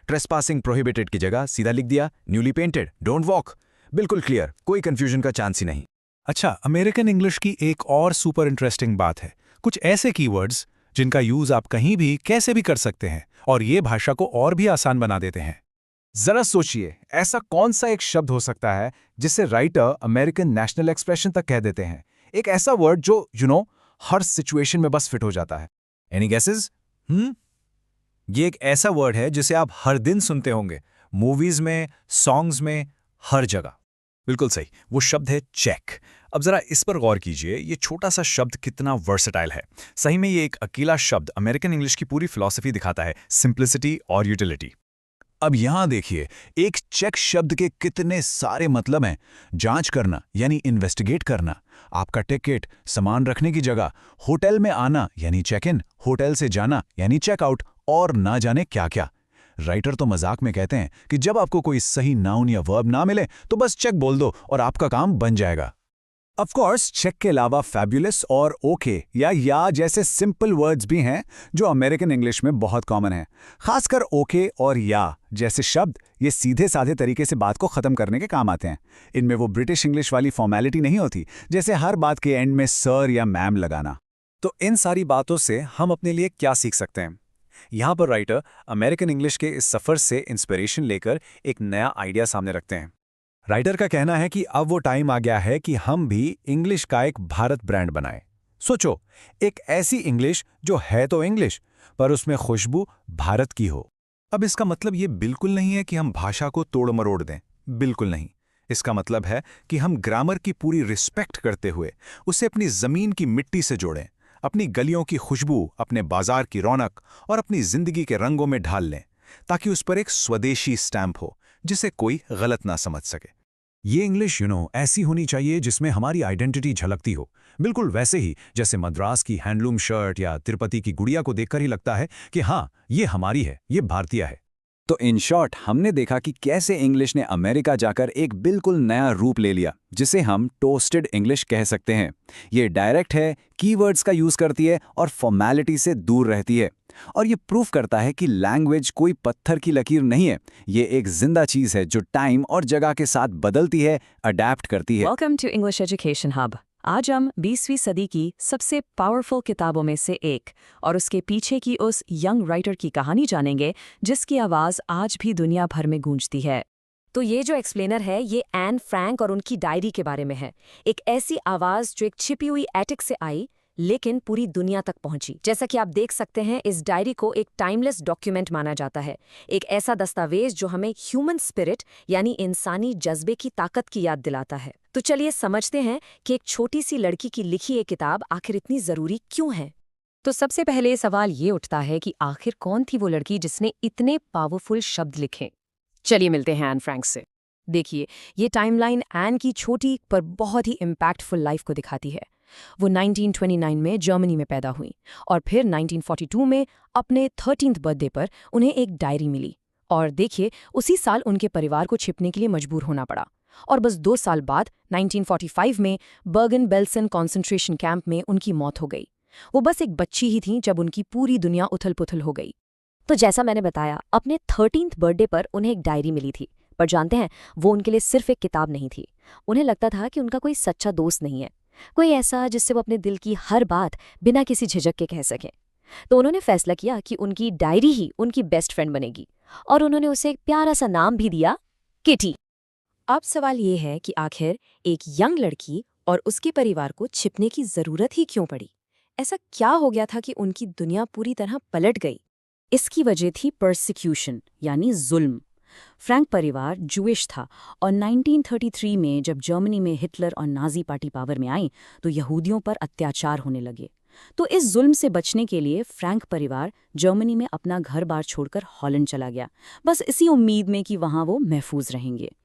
Trespassing prohibited की जगह सीधा लिख दिया न्यूली पेंटेड, डोंट वॉक। बिल्कुल क्लियर, कोई कंफ्यूजन का चांस ही नहीं। अच्छा, अमेरिकन इंग्लिश की एक और सुपर इंटरेस्टिंग बात है, कुछ ऐसे कीवर्ड्स जिनका यूज आप कहीं भी कैसे भी कर सकते हैं और ये भाषा को और भी आसान बना देते हैं। जरा सोचिए, ऐसा कौन सा एक शब्द हो सकता है जिसे राइटर अमेरिकन नेशनल एक्सप्रेशन तक कह देते हैं? एक ऐसा वर्ड जो हर सिचुएशन में बस फिट हो जाता है। Any guesses? ये एक ऐसा वर्ड है जिसे आप हर दिन सुनते होंगे, मूवीज में, सॉन्ग्स में, हर जगह। बिल्कुल सही, वो शब्द है चेक। अब जरा इस पर गौर कीजिए, ये छोटा सा शब्द कितना वर्सेटाइल है। सही में ये एक अकेला शब्द अमेरिकन इंग्लिश की पूरी फिलॉसफी दिखाता है, सिंप्लिसिटी और यूटिलिटी। अब यहां देखिए, एक चेक शब्द के कितने सारे मतलब हैं। जांच करना यानी इन्वेस्टिगेट करना, आपका टिकट, सामान रखने की जगह, होटल में आना यानी चेक इन, होटल से जाना यानी चेकआउट, और ना जाने क्या क्या। राइटर तो मजाक में कहते हैं कि जब आपको कोई सही नाउन या वर्ब ना मिले तो बस चेक बोल दो और आपका काम बन जाएगा। ऑफ कोर्स, चेक के अलावा फैबुलस और ओके या जैसे सिंपल वर्ड्स भी हैं जो अमेरिकन इंग्लिश में बहुत कॉमन हैं। खासकर ओके और या जैसे शब्द ये सीधे साधे तरीके से बात को ख़त्म करने के काम आते हैं। इनमें वो ब्रिटिश इंग्लिश वाली फॉर्मेलिटी नहीं होती, जैसे हर बात के एंड में सर या मैम लगाना। तो इन सारी बातों से हम अपने लिए क्या सीख सकते हैं? यहाँ पर राइटर अमेरिकन इंग्लिश के इस सफ़र से इंस्पिरेशन लेकर एक नया आइडिया सामने रखते हैं। राइटर का कहना है कि अब वो टाइम आ गया है कि हम भी इंग्लिश का एक भारत ब्रांड बनाएं। सोचो, एक ऐसी इंग्लिश जो है तो इंग्लिश, पर उसमें खुशबू भारत की हो। अब इसका मतलब ये बिल्कुल नहीं है कि हम भाषा को तोड़ मरोड़ दें, बिल्कुल नहीं। इसका मतलब है कि हम ग्रामर की पूरी रिस्पेक्ट करते हुए उसे अपनी ज़मीन की मिट्टी से जोड़ें, अपनी गलियों की खुशबू, अपने बाजार की रौनक और अपनी जिंदगी के रंगों में ढाल लें, ताकि उस पर एक स्वदेशी स्टैंप हो जिसे कोई गलत ना समझ सके। ये इंग्लिश ऐसी होनी चाहिए जिसमें हमारी आइडेंटिटी झलकती हो, बिल्कुल वैसे ही जैसे मद्रास की हैंडलूम शर्ट या तिरुपति की गुड़िया को देखकर ही लगता है कि हाँ, ये हमारी है, ये भारतीय है। तो इन शॉर्ट हमने देखा कि कैसे इंग्लिश ने अमेरिका जाकर एक बिल्कुल नया रूप ले लिया, जिसे हम टोस्टेड इंग्लिश कह सकते हैं। ये डायरेक्ट है, कीवर्ड्स का यूज करती है और फॉर्मेलिटी से दूर रहती है। और ये प्रूफ करता है कि लैंग्वेज कोई पत्थर की लकीर नहीं है, ये एक जिंदा चीज है जो टाइम और जगह के साथ बदलती है, अडैप्ट करती है। Welcome to English education hub. आज हम 20वीं सदी की सबसे पावरफुल किताबों में से एक और उसके पीछे की उस यंग राइटर की कहानी जानेंगे जिसकी आवाज़ आज भी दुनिया भर में गूंजती है। तो ये जो एक्सप्लेनर है ये एन फ्रैंक और उनकी डायरी के बारे में है। एक ऐसी आवाज़ जो एक छिपी हुई एटिक से आई लेकिन पूरी दुनिया तक पहुंची। जैसा कि आप देख सकते हैं, इस डायरी को एक टाइमलेस डॉक्यूमेंट माना जाता है, एक ऐसा दस्तावेज जो हमें ह्यूमन स्पिरिट यानी इंसानी जज्बे की ताकत की याद दिलाता है। तो चलिए समझते हैं कि एक छोटी सी लड़की की लिखी ये किताब आखिर इतनी जरूरी क्यों है। तो सबसे पहले सवाल ये उठता है कि आखिर कौन थी वो लड़की जिसने इतने पावरफुल शब्द लिखे। चलिए मिलते हैं एन फ्रैंक से। देखिए, ये टाइमलाइन एन की छोटी पर बहुत ही इम्पैक्टफुल लाइफ को दिखाती है। वो 1929 में जर्मनी में पैदा हुई और फिर 1942 में अपने 13th बर्थडे पर उन्हें एक डायरी मिली। और देखिए, उसी साल उनके परिवार को छिपने के लिए मजबूर होना पड़ा। और बस 2 साल बाद 1945 में बर्गन बेल्सन कॉन्सेंट्रेशन कैंप में उनकी मौत हो गई। वो बस एक बच्ची ही थी जब उनकी पूरी दुनिया उथल-पुथल हो गई। तो जैसा मैंने बताया, अपने 13th बर्थडे पर उन्हें एक डायरी मिली थी। पर जानते हैं, वो उनके लिए सिर्फ एक किताब नहीं थी। उन्हें लगता था कि उनका कोई सच्चा दोस्त नहीं है, कोई ऐसा जिससे वो अपने दिल की हर बात बिना किसी झिझक के कह सकें। तो उन्होंने फैसला किया कि उनकी डायरी ही उनकी बेस्ट फ्रेंड बनेगी और उन्होंने उसे एक प्यारा सा नाम भी दिया, किटी। अब सवाल ये है कि आखिर एक यंग लड़की और उसके परिवार को छिपने की जरूरत ही क्यों पड़ी? ऐसा क्या हो गया था कि उनकी दुनिया पूरी तरह पलट गई? इसकी वजह थी परसिक्यूशन यानी जुल्म। फ्रैंक परिवार जूइश था और 1933 में जब जर्मनी में हिटलर और नाजी पार्टी पावर में आई तो यहूदियों पर अत्याचार होने लगे। तो इस जुल्म से बचने के लिए फ्रैंक परिवार जर्मनी में अपना घर-बार छोड़कर हॉलैंड चला गया, बस इसी उम्मीद में कि वहां वो महफूज रहेंगे।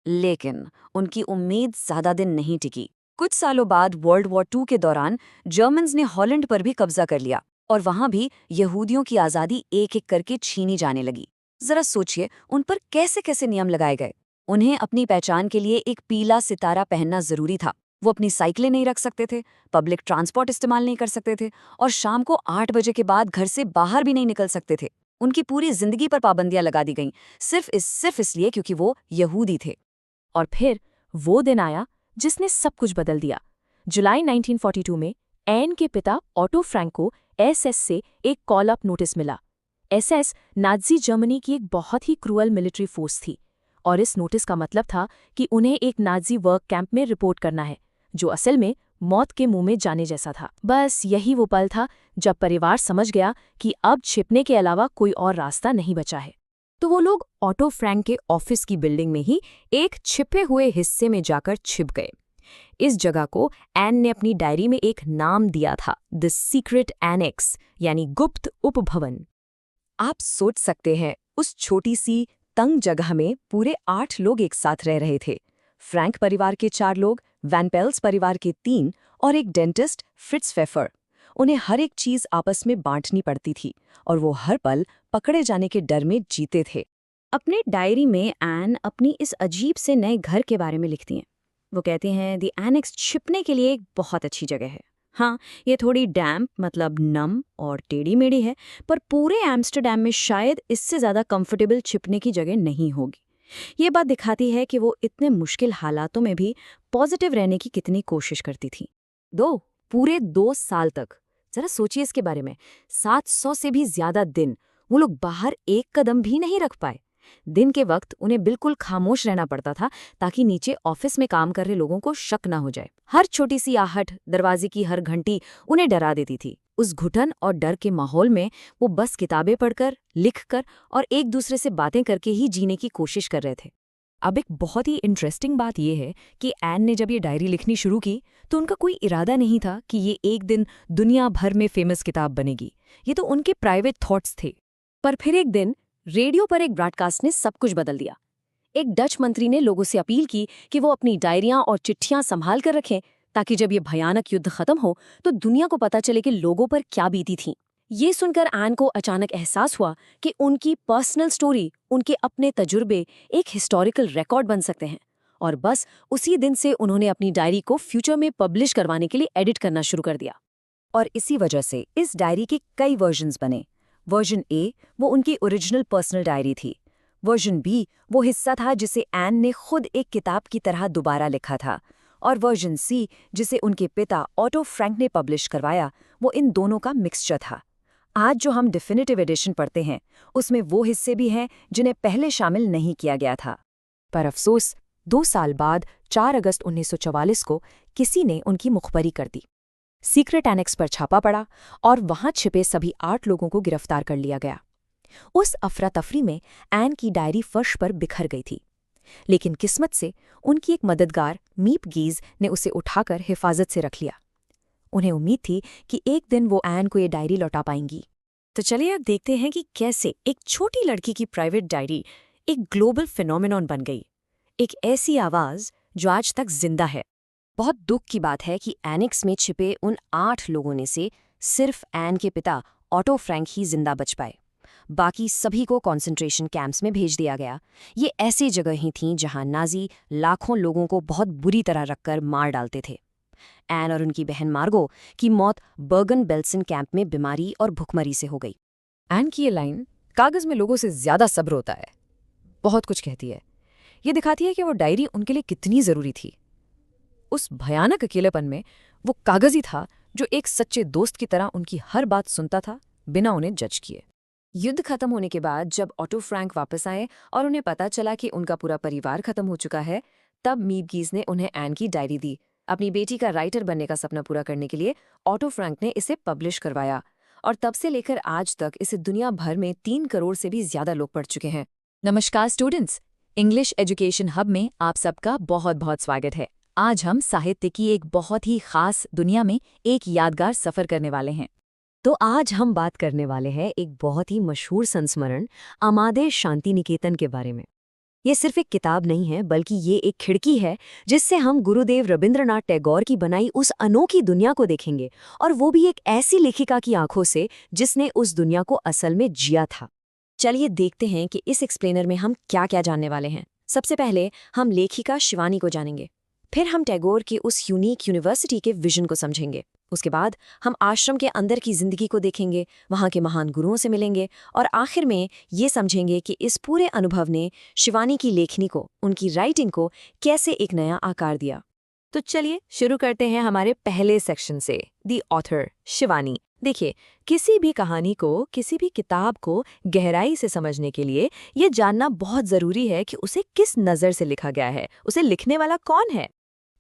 लेकिन उनकी उम्मीद ज्यादा दिन नहीं टिकी। कुछ सालों बाद वर्ल्ड वॉर II के दौरान जर्मन्स ने हॉलैंड पर भी कब्जा कर लिया और वहां भी यहूदियों की आज़ादी एक-एक करके छीनी जाने लगी। जरा सोचिए, उन पर कैसे कैसे नियम लगाए गए। उन्हें अपनी पहचान के लिए एक पीला सितारा पहनना जरूरी था, वो अपनी साइकिलें नहीं रख सकते थे, पब्लिक ट्रांसपोर्ट इस्तेमाल नहीं कर सकते थे और शाम को 8 बजे के बाद घर से बाहर भी नहीं निकल सकते थे। उनकी पूरी जिंदगी पर पाबंदियां लगा दी गईं, सिर्फ इसलिए क्योंकि वो यहूदी थे। और फिर वो दिन आया जिसने सब कुछ बदल दिया। जुलाई 1942 में एन के पिता ऑटो फ्रैंक को एसएस से एक कॉल अप नोटिस मिला। एसएस नाज़ी जर्मनी की एक बहुत ही क्रूअल मिलिट्री फोर्स थी और इस नोटिस का मतलब था कि उन्हें एक नाज़ी वर्क कैंप में रिपोर्ट करना है, जो असल में मौत के मुंह में जाने जैसा था। बस यही वो पल था जब परिवार समझ गया कि अब छिपने के अलावा कोई और रास्ता नहीं बचा है। तो वो लोग ऑटो फ्रैंक के ऑफिस की बिल्डिंग में ही एक छिपे हुए हिस्से में जाकर छिप गए। इस जगह को एन ने अपनी डायरी में एक नाम दिया था, द सीक्रेट एनेक्स, यानी गुप्त उपभवन। आप सोच सकते हैं, उस छोटी सी तंग जगह में पूरे 8 लोग एक साथ रह रहे थे। फ्रैंक परिवार के 4 लोग, वैन पेल्स परिवार के 3 और एक डेंटिस्ट फ्रिट्ज फेफर। उन्हें हर एक चीज आपस में बांटनी पड़ती थी और वो हर पल पकड़े जाने के डर में जीते थे। अपने डायरी में एन अपनी इस अजीब से नए घर के बारे में लिखती हैं। वो कहते हैं, द एनेक्स छिपने के लिए एक बहुत अच्छी जगह है। हाँ, ये थोड़ी डैम्प मतलब नम और टेढ़ी मेढ़ी है, पर पूरे एम्स्टरडैम में शायद इससे ज़्यादा कंफर्टेबल छिपने की जगह नहीं होगी। ये बात दिखाती है कि वो इतने मुश्किल हालातों में भी पॉजिटिव रहने की कितनी कोशिश करती थी। पूरे 2 साल तक, जरा सोचिए इसके बारे में, 700 से भी ज्यादा दिन वो लोग बाहर एक कदम भी नहीं रख पाए। दिन के वक्त उन्हें बिल्कुल खामोश रहना पड़ता था ताकि नीचे ऑफिस में काम कर रहे लोगों को शक न हो जाए। हर छोटी सी आहट, दरवाजे की हर घंटी उन्हें डरा देती थी। उस घुटन और डर के माहौल में वो बस किताबें पढ़कर, लिखकर और एक दूसरे से बातें करके ही जीने की कोशिश कर रहे थे। अब एक बहुत ही इंटरेस्टिंग बात यह है कि एन ने जब ये डायरी लिखनी शुरू की तो उनका कोई इरादा नहीं था कि ये एक दिन दुनिया भर में फेमस किताब बनेगी। ये तो उनके प्राइवेट थॉट्स थे। पर फिर एक दिन रेडियो पर एक ब्रॉडकास्ट ने सब कुछ बदल दिया। एक डच मंत्री ने लोगों से अपील की कि वो अपनी डायरियां और चिट्ठियां संभाल कर रखें ताकि जब ये भयानक युद्ध खत्म हो तो दुनिया को पता चले कि लोगों पर क्या बीती थी। ये सुनकर एन को अचानक एहसास हुआ कि उनकी पर्सनल स्टोरी, उनके अपने तजुर्बे एक हिस्टोरिकल रिकॉर्ड बन सकते हैं। और बस उसी दिन से उन्होंने अपनी डायरी को फ्यूचर में पब्लिश करवाने के लिए एडिट करना शुरू कर दिया। और इसी वजह से इस डायरी के कई वर्जन्स बने। वर्जन ए वो उनकी ओरिजिनल पर्सनल डायरी थी। वर्जन बी वो हिस्सा था जिसे एन ने खुद एक किताब की तरह दोबारा लिखा था। और वर्जन सी, जिसे उनके पिता ऑटो फ्रैंक ने पब्लिश करवाया, वो इन दोनों का मिक्सचर था। आज जो हम डिफिनिटिव एडिशन पढ़ते हैं उसमें वो हिस्से भी हैं जिन्हें पहले शामिल नहीं किया गया था। पर अफसोस 2 साल बाद 4 अगस्त 1944 को किसी ने उनकी मुखबरी कर दी। सीक्रेट एनेक्स पर छापा पड़ा और वहां छिपे सभी 8 लोगों को गिरफ्तार कर लिया गया। उस अफरा तफरी में एन की डायरी फर्श पर बिखर गई थी, लेकिन किस्मत से उनकी एक मददगार मीप गीज ने उसे उठाकर हिफाजत से रख लिया। उन्हें उम्मीद थी कि एक दिन वो एन को ये डायरी लौटा पाएंगी। तो चलिए अब देखते हैं कि कैसे एक छोटी लड़की की प्राइवेट डायरी एक ग्लोबल फिनोमेनॉन बन गई, एक ऐसी आवाज जो आज तक जिंदा है। बहुत दुख की बात है कि एनेक्स में छिपे उन 8 लोगों में से सिर्फ एन के पिता ऑटो फ्रैंक ही जिंदा बच पाए। बाकी सभी को कॉन्सेंट्रेशन कैंप्स में भेज दिया गया। ये ऐसी जगह ही थीं जहां नाजी लाखों लोगों को बहुत बुरी तरह रखकर मार डालते थे। एन और उनकी बहन मार्गो की मौत बर्गन बेल्सन कैंप में बीमारी और भुखमरी से हो गई। एन की ये लाइन कागज में लोगों से ज्यादा सब्र होता है बहुत कुछ कहती है। ये दिखाती है कि वो डायरी उनके लिए कितनी जरूरी थी। उस भयानक अकेलेपन में वो कागज ही था जो एक सच्चे दोस्त की तरह उनकी हर बात सुनता था बिना उन्हें जज किए। युद्ध खत्म होने के बाद जब ऑटो फ्रैंक वापस आए और उन्हें पता चला कि उनका पूरा परिवार खत्म हो चुका है, तब मीप गीज ने उन्हें एन की डायरी दी। अपनी बेटी का राइटर बनने का सपना पूरा करने के लिए ऑटो फ्रैंक ने इसे पब्लिश करवाया और तब से लेकर आज तक इसे दुनिया भर में 3 करोड़ से भी ज्यादा लोग पढ़ चुके हैं। नमस्कार स्टूडेंट्स, इंग्लिश एजुकेशन हब में आप सबका बहुत बहुत स्वागत है। आज हम साहित्य की एक बहुत ही खास दुनिया में एक यादगार सफर करने वाले हैं। तो आज हम बात करने वाले हैं एक बहुत ही मशहूर संस्मरण अमादे शांति निकेतन के बारे में। ये सिर्फ एक किताब नहीं है, बल्कि ये एक खिड़की है जिससे हम गुरुदेव रविंद्रनाथ टैगोर की बनाई उस अनोखी दुनिया को देखेंगे, और वो भी एक ऐसी लेखिका की आंखों से जिसने उस दुनिया को असल में जिया था। चलिए देखते हैं कि इस एक्सप्लेनर में हम क्या क्या जानने वाले हैं। सबसे पहले हम लेखिका शिवानी को जानेंगे। फिर हम टैगोर के उस यूनिक यूनिवर्सिटी के विजन को समझेंगे। उसके बाद हम आश्रम के अंदर की जिंदगी को देखेंगे, वहाँ के महान गुरुओं से मिलेंगे और आखिर में ये समझेंगे कि इस पूरे अनुभव ने शिवानी की लेखनी को, उनकी राइटिंग को कैसे एक नया आकार दिया। तो चलिए शुरू करते हैं हमारे पहले सेक्शन से, दी ऑथर, शिवानी। देखिए, किसी भी कहानी को, किसी भी किताब को गहराई से समझने के लिए ये जानना बहुत ज़रूरी है कि उसे किस नज़र से लिखा गया है, उसे लिखने वाला कौन है।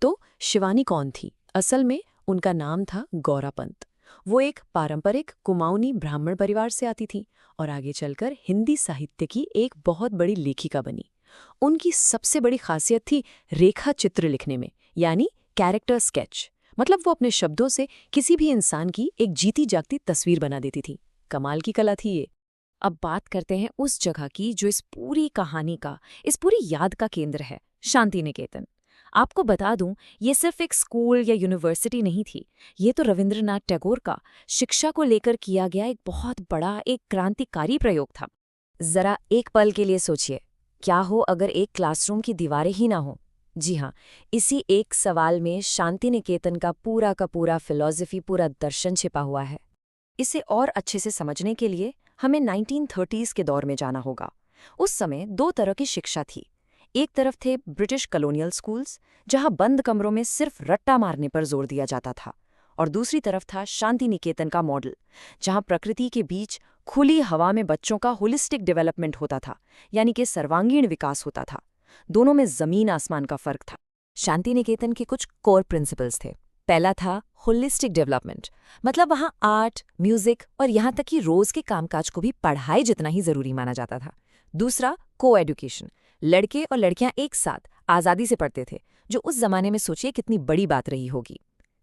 तो शिवानी कौन थी? असल में उनका नाम था गौरापंत। वो एक पारंपरिक कुमाऊनी ब्राह्मण परिवार से आती थी और आगे चलकर हिंदी साहित्य की एक बहुत बड़ी लेखिका बनी। उनकी सबसे बड़ी खासियत थी रेखा चित्र लिखने में, यानी कैरेक्टर स्केच। मतलब वो अपने शब्दों से किसी भी इंसान की एक जीती जागती तस्वीर बना देती थी। कमाल की कला थी ये। अब बात करते हैं उस जगह की जो इस पूरी कहानी का, इस पूरी याद का केंद्र है, शांति निकेतन। आपको बता दूं, ये सिर्फ एक स्कूल या यूनिवर्सिटी नहीं थी। ये तो रविंद्रनाथ टैगोर का शिक्षा को लेकर किया गया एक बहुत बड़ा, एक क्रांतिकारी प्रयोग था। जरा एक पल के लिए सोचिए, क्या हो अगर एक क्लासरूम की दीवारें ही ना हो? जी हाँ, इसी एक सवाल में शांति निकेतन का पूरा फिलॉसफी, पूरा दर्शन छिपा हुआ है। इसे और अच्छे से समझने के लिए हमें 1930s के दौर में जाना होगा। उस समय दो तरह की शिक्षा थी। एक तरफ थे ब्रिटिश कॉलोनियल स्कूल्स, जहां बंद कमरों में सिर्फ रट्टा मारने पर जोर दिया जाता था, और दूसरी तरफ था शांति निकेतन का मॉडल, जहां प्रकृति के बीच खुली हवा में बच्चों का होलिस्टिक डेवलपमेंट होता था, यानी कि सर्वांगीण विकास होता था। दोनों में जमीन आसमान का फर्क था। शांति निकेतन के कुछ कोर प्रिंसिपल्स थे। पहला था होलिस्टिक डेवलपमेंट, मतलब वहाँ आर्ट, म्यूजिक और यहाँ तक कि रोज के कामकाज को भी पढ़ाई जितना ही जरूरी माना जाता था। दूसरा, को एजुकेशन, लड़के और लड़कियां एक साथ आज़ादी से पढ़ते थे, जो उस जमाने में सोचिए कितनी बड़ी बात रही होगी।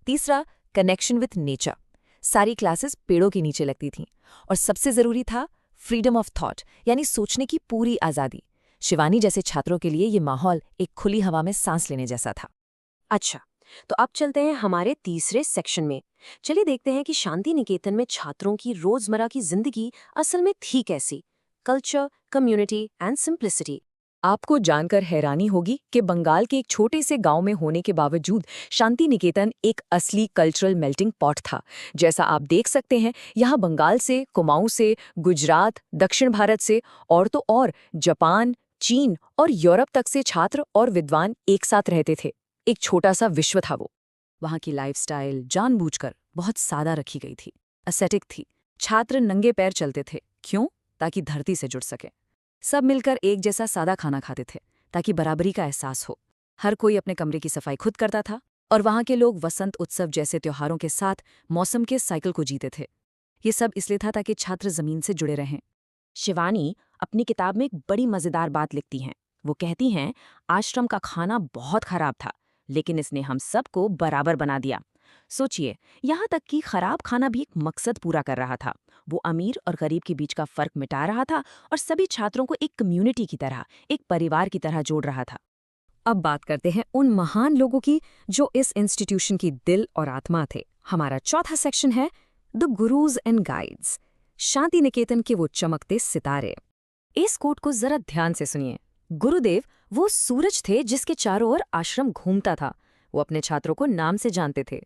तीसरा, कनेक्शन विथ नेचर, सारी क्लासेस पेड़ों के नीचे लगती थीं। और सबसे जरूरी था फ्रीडम ऑफ थॉट, यानी सोचने की पूरी आज़ादी। शिवानी जैसे छात्रों के लिए ये माहौल एक खुली हवा में सांस लेने जैसा था। अच्छा, तो अब चलते हैं हमारे तीसरे सेक्शन में। चलिए देखते हैं कि शांति निकेतन में छात्रों की रोजमर्रा की जिंदगी असल में थी कैसी। Culture, community and simplicity. आपको जानकर हैरानी होगी कि बंगाल के एक छोटे से गांव में होने के बावजूद शांति निकेतन एक असली कल्चरल मेल्टिंग पॉट था। जैसा आप देख सकते हैं, यहाँ बंगाल से, कुमाऊं से, गुजरात, दक्षिण भारत से और तो और जापान, चीन और यूरोप तक से छात्र और विद्वान एक साथ रहते थे। एक छोटा सा विश्व था वो। वहाँ की लाइफस्टाइल जानबूझकर बहुत सादा रखी गई थी, एस्थेटिक थी। छात्र नंगे पैर चलते थे। क्यों? ताकि धरती से जुड़ सके। सब मिलकर एक जैसा सादा खाना खाते थे ताकि बराबरी का एहसास हो। हर कोई अपने कमरे की सफाई खुद करता था और वहाँ के लोग वसंत उत्सव जैसे त्योहारों के साथ मौसम के साइकिल को जीते थे। ये सब इसलिए था ताकि छात्र जमीन से जुड़े रहें। शिवानी अपनी किताब में एक बड़ी मजेदार बात लिखती हैं। वो कहती हैं, आश्रम का खाना बहुत खराब था, लेकिन इसने हम सबको बराबर बना दिया। सोचिए, यहाँ तक कि खराब खाना भी एक मकसद पूरा कर रहा था। वो अमीर और गरीब के बीच का फर्क मिटा रहा था और सभी छात्रों को एक कम्युनिटी की तरह, एक परिवार की तरह जोड़ रहा था। अब बात करते हैं उन महान लोगों की जो इस इंस्टीट्यूशन की दिल और आत्मा थे। हमारा चौथा सेक्शन है the gurus and guides, Shanti Niketan के वो चमकते सितारे। इस कोट को जरा ध्यान से सुनिए। गुरुदेव वो सूरज थे जिसके चारों ओर आश्रम घूमता था। वो अपने छात्रों को नाम से जानते थे।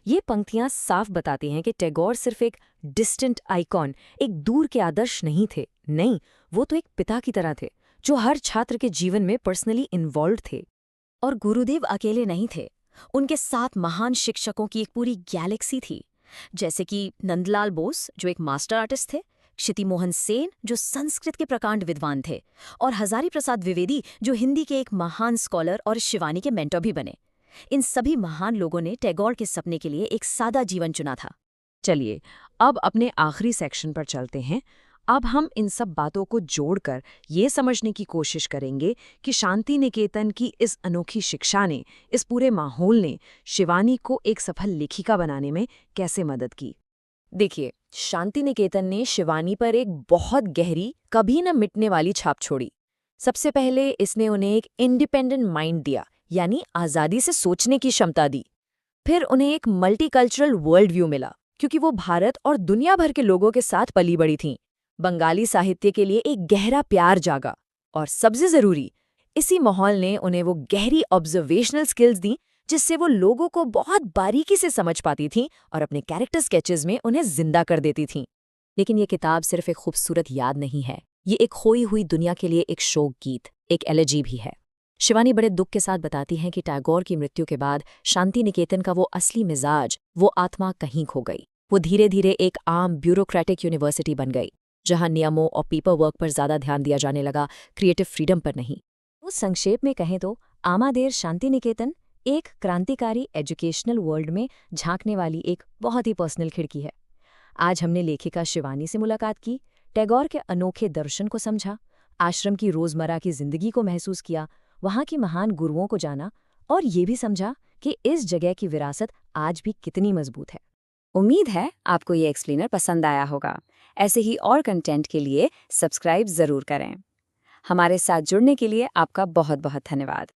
ये पंक्तियां साफ बताती हैं कि टैगोर सिर्फ एक डिस्टेंट आइकॉन, एक दूर के आदर्श नहीं थे। नहीं, वो तो एक पिता की तरह थे जो हर छात्र के जीवन में पर्सनली इन्वॉल्व थे। और गुरुदेव अकेले नहीं थे, उनके साथ महान शिक्षकों की एक पूरी गैलेक्सी थी। जैसे कि नंदलाल बोस जो एक मास्टर आर्टिस्ट थे, क्षिति मोहन सेन जो संस्कृत के प्रकांड विद्वान थे, और हजारी प्रसाद द्विवेदी जो हिंदी के एक महान स्कॉलर और शिवानी के मेंटर भी बने। इन सभी महान लोगों ने टैगोर के सपने के लिए एक सादा जीवन चुना था। चलिए अब अपने आखिरी सेक्शन पर चलते हैं। अब हम इन सब बातों को जोड़कर ये समझने की कोशिश करेंगे कि शांति निकेतन की इस अनोखी शिक्षा ने, इस पूरे माहौल ने शिवानी को एक सफल लेखिका बनाने में कैसे मदद की। देखिए, शांति निकेतन ने शिवानी पर एक बहुत गहरी, कभी न मिटने वाली छाप छोड़ी। सबसे पहले इसने उन्हें एक इंडिपेंडेंट माइंड दिया, यानी आज़ादी से सोचने की क्षमता दी। फिर उन्हें एक मल्टीकल्चरल वर्ल्ड व्यू मिला, क्योंकि वो भारत और दुनिया भर के लोगों के साथ पली बड़ी थीं। बंगाली साहित्य के लिए एक गहरा प्यार जागा। और सबसे जरूरी, इसी माहौल ने उन्हें वो गहरी ऑब्जर्वेशनल स्किल्स दी जिससे वो लोगों को बहुत बारीकी से समझ पाती थीं और अपने कैरेक्टर स्केचेस में उन्हें जिंदा कर देती थीं। लेकिन ये किताब सिर्फ एक खूबसूरत याद नहीं है, ये एक खोई हुई दुनिया के लिए एक शोक गीत, एक एलेजी भी है। शिवानी बड़े दुख के साथ बताती हैं कि टैगोर की मृत्यु के बाद शांति निकेतन का वो असली मिजाज, वो आत्मा कहीं खो गई। वो धीरे धीरे एक आम ब्यूरोक्रेटिक यूनिवर्सिटी बन गई, जहां नियमों और पेपर वर्क पर ज्यादा ध्यान दिया जाने लगा, क्रिएटिव फ्रीडम पर नहीं। तो संक्षेप में कहें तो आमादेर शांति निकेतन एक क्रांतिकारी एजुकेशनल वर्ल्ड में झांकने वाली एक बहुत ही पर्सनल खिड़की है। आज हमने लेखिका शिवानी से मुलाकात की, टैगोर के अनोखे दर्शन को समझा, आश्रम की रोजमर्रा की जिंदगी को महसूस किया, वहां की महान गुरुओं को जाना और ये भी समझा कि इस जगह की विरासत आज भी कितनी मजबूत है। उम्मीद है आपको ये एक्सप्लेनर पसंद आया होगा। ऐसे ही और कंटेंट के लिए सब्सक्राइब जरूर करें। हमारे साथ जुड़ने के लिए आपका बहुत बहुत धन्यवाद।